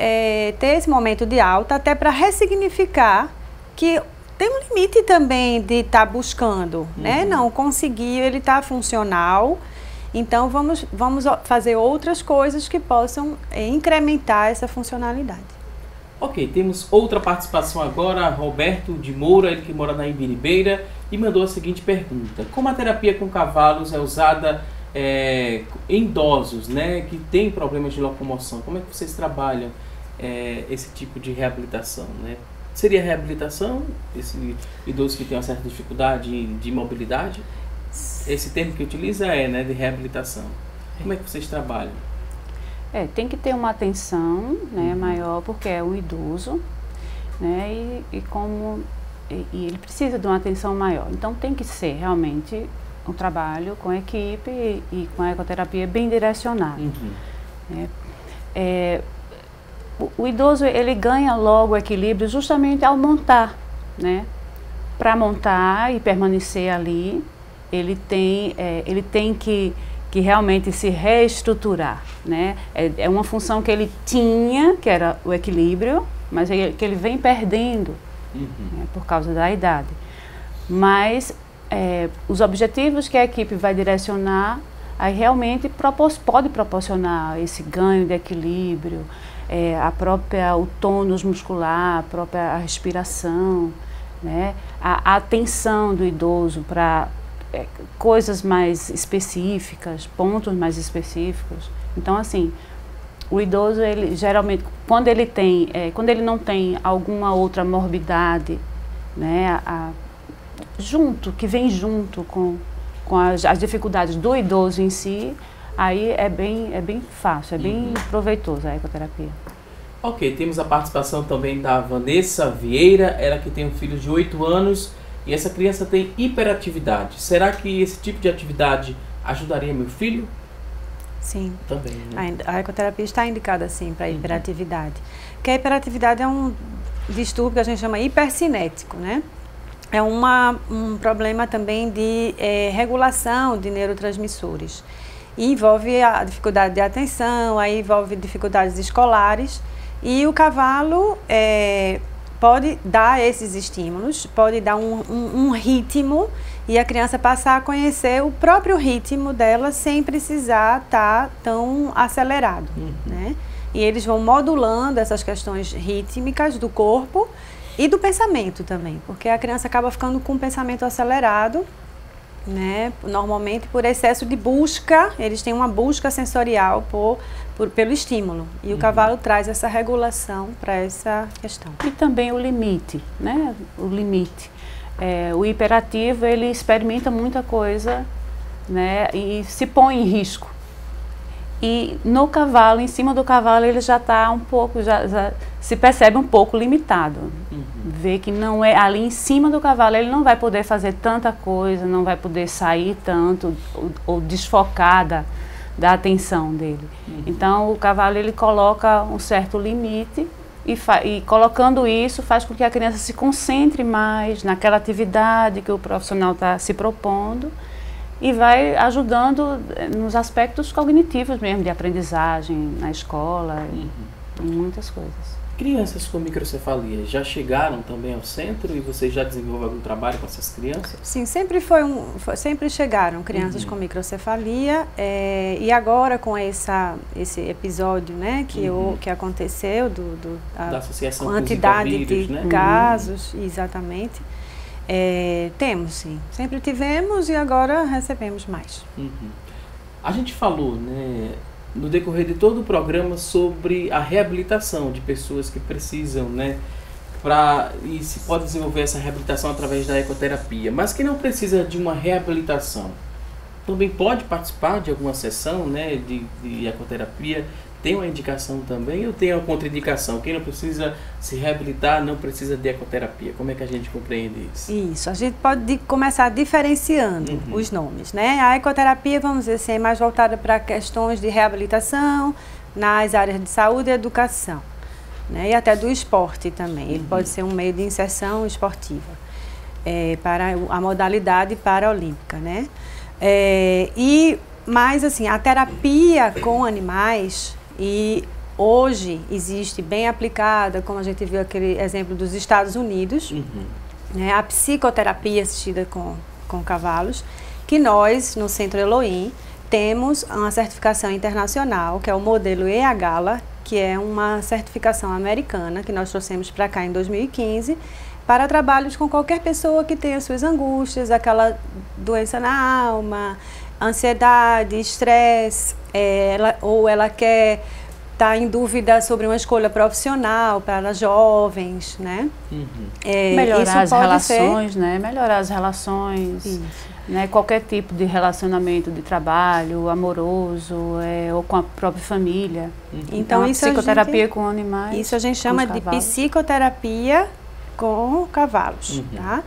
ter esse momento de alta até para ressignificar que tem um limite também de estar buscando, né? Não conseguir, ele está funcional, então vamos fazer outras coisas que possam incrementar essa funcionalidade. Ok, temos outra participação agora, Roberto de Moura, ele que mora na Ibiribeira, e mandou a seguinte pergunta: como a terapia com cavalos é usada em idosos, né, que têm problemas de locomoção, como é que vocês trabalham esse tipo de reabilitação, né? Seria reabilitação, esse idoso que tem uma certa dificuldade de mobilidade? Esse termo que utiliza né, de reabilitação. Como é que vocês trabalham? Tem que ter uma atenção, né, maior, porque é um idoso, né, e ele precisa de uma atenção maior. Então tem que ser realmente um trabalho com a equipe e com a ecoterapia bem direcionado. O idoso, ele ganha logo o equilíbrio justamente ao montar, né? Para montar e permanecer ali, ele tem que realmente se reestruturar, né? É uma função que ele tinha, que era o equilíbrio, mas que ele vem perdendo, né, por causa da idade. Mas os objetivos que a equipe vai direcionar, aí realmente pode proporcionar esse ganho de equilíbrio, o tônus muscular, a própria respiração, né? A atenção do idoso para coisas mais específicas, pontos mais específicos. Então, assim, o idoso, ele geralmente, quando ele não tem alguma outra morbidade, né, que vem junto com as dificuldades do idoso em si, aí é bem fácil, é bem proveitoso a ecoterapia. Ok, temos a participação também da Vanessa Vieira, ela que tem um filho de 8 anos e essa criança tem hiperatividade. Será que esse tipo de atividade ajudaria meu filho? Sim. Também, né? A ecoterapia está indicada, sim, para hiperatividade. Porque a hiperatividade é um distúrbio que a gente chama hipercinético, né? É um problema também de regulação de neurotransmissores. E envolve a dificuldade de atenção, aí envolve dificuldades escolares. E o cavalo pode dar esses estímulos, pode dar um ritmo e a criança passar a conhecer o próprio ritmo dela sem precisar estar tão acelerado, né? E eles vão modulando essas questões rítmicas do corpo e do pensamento também, porque a criança acaba ficando com o pensamento acelerado, né? Normalmente por excesso de busca, eles têm uma busca sensorial pelo estímulo. E o cavalo traz essa regulação para essa questão. E também o limite, né? O limite. O hiperativo, ele experimenta muita coisa, né? E se põe em risco. E no cavalo, em cima do cavalo, ele já está um pouco, já se percebe um pouco limitado. Vê que não é ali em cima do cavalo, ele não vai poder fazer tanta coisa, não vai poder sair tanto ou desfocar da atenção dele. Então o cavalo, ele coloca um certo limite e colocando isso faz com que a criança se concentre mais naquela atividade que o profissional está se propondo e vai ajudando nos aspectos cognitivos mesmo, de aprendizagem na escola, em muitas coisas. Crianças com microcefalia já chegaram também ao centro e você já desenvolveu algum trabalho com essas crianças? Sim, sempre chegaram crianças com microcefalia e agora com esse episódio, né, que aconteceu da associação com quantidade vírus, de né? casos, exatamente. Temos, sim. Sempre tivemos e agora recebemos mais. A gente falou, né, no decorrer de todo o programa sobre a reabilitação de pessoas que precisam, né, e se pode desenvolver essa reabilitação através da ecoterapia, mas quem não precisa de uma reabilitação também pode participar de alguma sessão, né, de ecoterapia. Tem uma indicação também ou tem uma contraindicação? Quem não precisa se reabilitar não precisa de ecoterapia. Como é que a gente compreende isso? Isso, a gente pode começar diferenciando os nomes, né? A ecoterapia, vamos dizer assim, é mais voltada para questões de reabilitação nas áreas de saúde e educação, né? E até do esporte também. Ele pode ser um meio de inserção esportiva para a modalidade paraolímpica, né? Mas assim, a terapia com animais e hoje existe bem aplicada, como a gente viu aquele exemplo dos Estados Unidos, né, a psicoterapia assistida com cavalos, que nós, no Centro Elohim, temos uma certificação internacional, que é o modelo EAGALA, que é uma certificação americana, que nós trouxemos para cá em 2015, para trabalhos com qualquer pessoa que tenha suas angústias, aquela doença na alma, ansiedade, estresse, ou ela quer estar em dúvida sobre uma escolha profissional para jovens, né? Melhorar as relações, né? Melhorar as relações, né? Qualquer tipo de relacionamento de trabalho, amoroso, ou com a própria família. Então, isso psicoterapia com animais. Isso a gente chama de psicoterapia com cavalos, tá?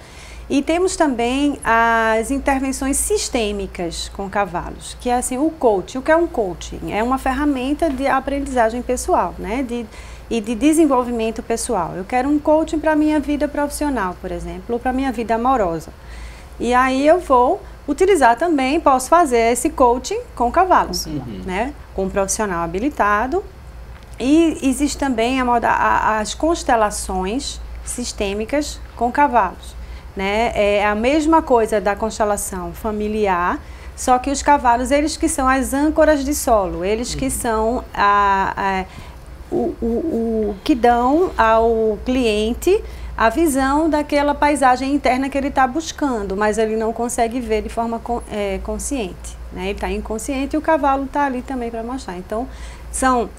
E temos também as intervenções sistêmicas com cavalos, que é assim, o coaching. O que é um coaching? É uma ferramenta de aprendizagem pessoal, né? E de desenvolvimento pessoal. Eu quero um coaching para a minha vida profissional, por exemplo, ou para a minha vida amorosa. E aí eu vou utilizar também, posso fazer esse coaching com cavalos, né? Com um profissional habilitado. E existe também as constelações sistêmicas com cavalos. né? É a mesma coisa da constelação familiar, só que os cavalos, eles que são as âncoras de solo, eles que são o que dão ao cliente a visão daquela paisagem interna que ele está buscando, mas ele não consegue ver de forma consciente, né? Ele está inconsciente e o cavalo está ali também para mostrar. Então,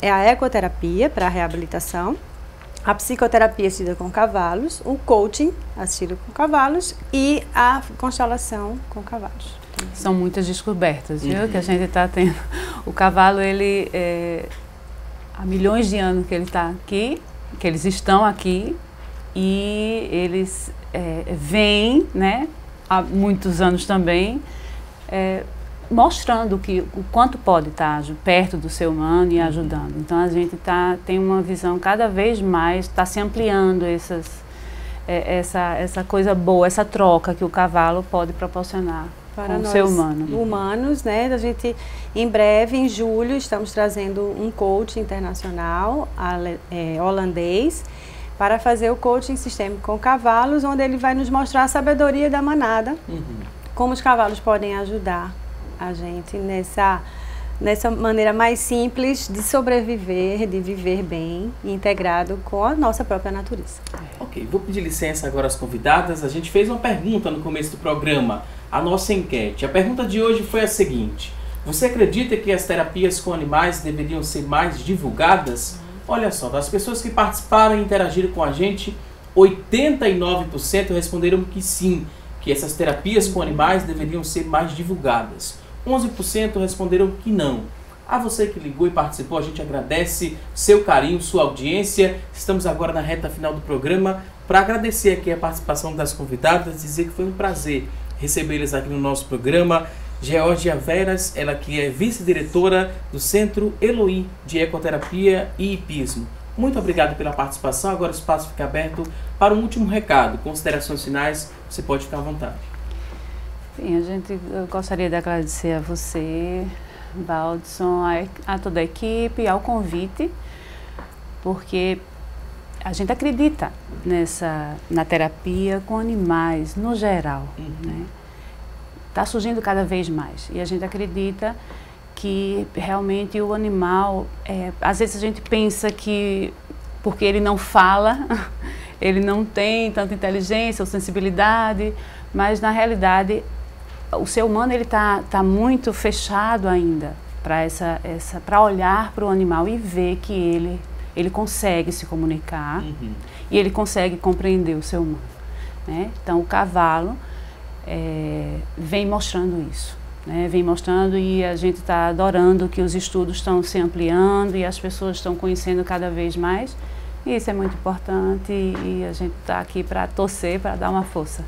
é a ecoterapia para a reabilitação, a psicoterapia assistida com cavalos, o coaching assistido com cavalos e a constelação com cavalos. São muitas descobertas, viu, que a gente está tendo. O cavalo, ele, há milhões de anos que ele está aqui, que eles estão aqui, e eles vêm, né, há muitos anos também, mostrando o quanto pode estar perto do ser humano e ajudando. Então a gente tem uma visão cada vez mais, está se ampliando essa coisa boa, essa troca que o cavalo pode proporcionar para o ser humano. Humanos, né? A gente, em breve, em julho, estamos trazendo um coach internacional holandês para fazer o coaching sistêmico com cavalos, onde ele vai nos mostrar a sabedoria da manada, como os cavalos podem ajudar a gente nessa maneira mais simples de sobreviver, de viver bem, integrado com a nossa própria natureza. Ok, vou pedir licença agora às convidadas. A gente fez uma pergunta no começo do programa, a nossa enquete. A pergunta de hoje foi a seguinte: você acredita que as terapias com animais deveriam ser mais divulgadas? Olha só, das pessoas que participaram e interagiram com a gente, 89% responderam que sim, que essas terapias com animais deveriam ser mais divulgadas. 11% responderam que não. A você que ligou e participou, a gente agradece seu carinho, sua audiência. Estamos agora na reta final do programa para agradecer aqui a participação das convidadas, dizer que foi um prazer recebê-las aqui no nosso programa. Geórgia Veras, ela que é vice-diretora do Centro Elohim de Ecoterapia e Hipismo. Muito obrigado pela participação. Agora o espaço fica aberto para um último recado. Considerações finais, você pode ficar à vontade. Sim, eu gostaria de agradecer a você, Valdson, a toda a equipe, ao convite, porque a gente acredita na terapia com animais, no geral, né? Está surgindo cada vez mais e a gente acredita que realmente o animal, às vezes a gente pensa que porque ele não fala, ele não tem tanta inteligência ou sensibilidade, mas na realidade o ser humano ele tá muito fechado ainda para olhar para o animal e ver que ele consegue se comunicar e ele consegue compreender o ser humano, né? Então o cavalo vem mostrando isso, né? Vem mostrando, e a gente está adorando que os estudos estão se ampliando e as pessoas estão conhecendo cada vez mais. E isso é muito importante e a gente está aqui para torcer, para dar uma força.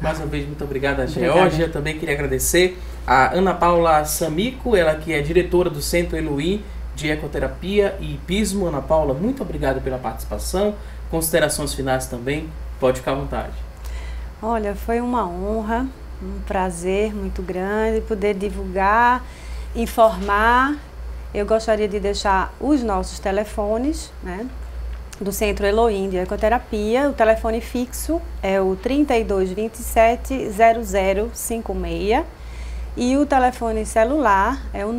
Mais uma vez, muito obrigada, Geórgia. Também queria agradecer a Ana Paula Samico, ela que é diretora do Centro Elohim de Ecoterapia e Hipismo. Ana Paula, muito obrigada pela participação. Considerações finais também, pode ficar à vontade. Olha, foi uma honra, um prazer muito grande poder divulgar, informar. Eu gostaria de deixar os nossos telefones, né, do Centro Elohim de Ecoterapia. O telefone fixo é o 3227-0056 e o telefone celular é o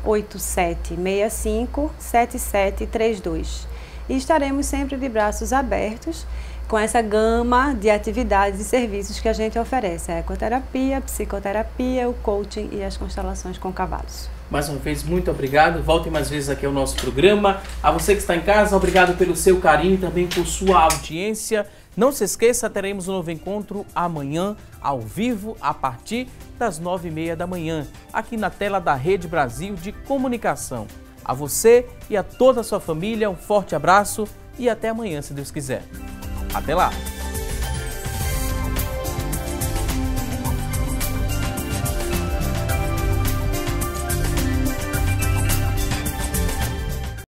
987657732. E estaremos sempre de braços abertos com essa gama de atividades e serviços que a gente oferece: a ecoterapia, a psicoterapia, o coaching e as constelações com cavalos. Mais uma vez, muito obrigado. Voltem mais vezes aqui ao nosso programa. A você que está em casa, obrigado pelo seu carinho e também por sua audiência. Não se esqueça, teremos um novo encontro amanhã, ao vivo, a partir das 9h30 da manhã, aqui na tela da Rede Brasil de Comunicação. A você e a toda a sua família, um forte abraço e até amanhã, se Deus quiser. Até lá!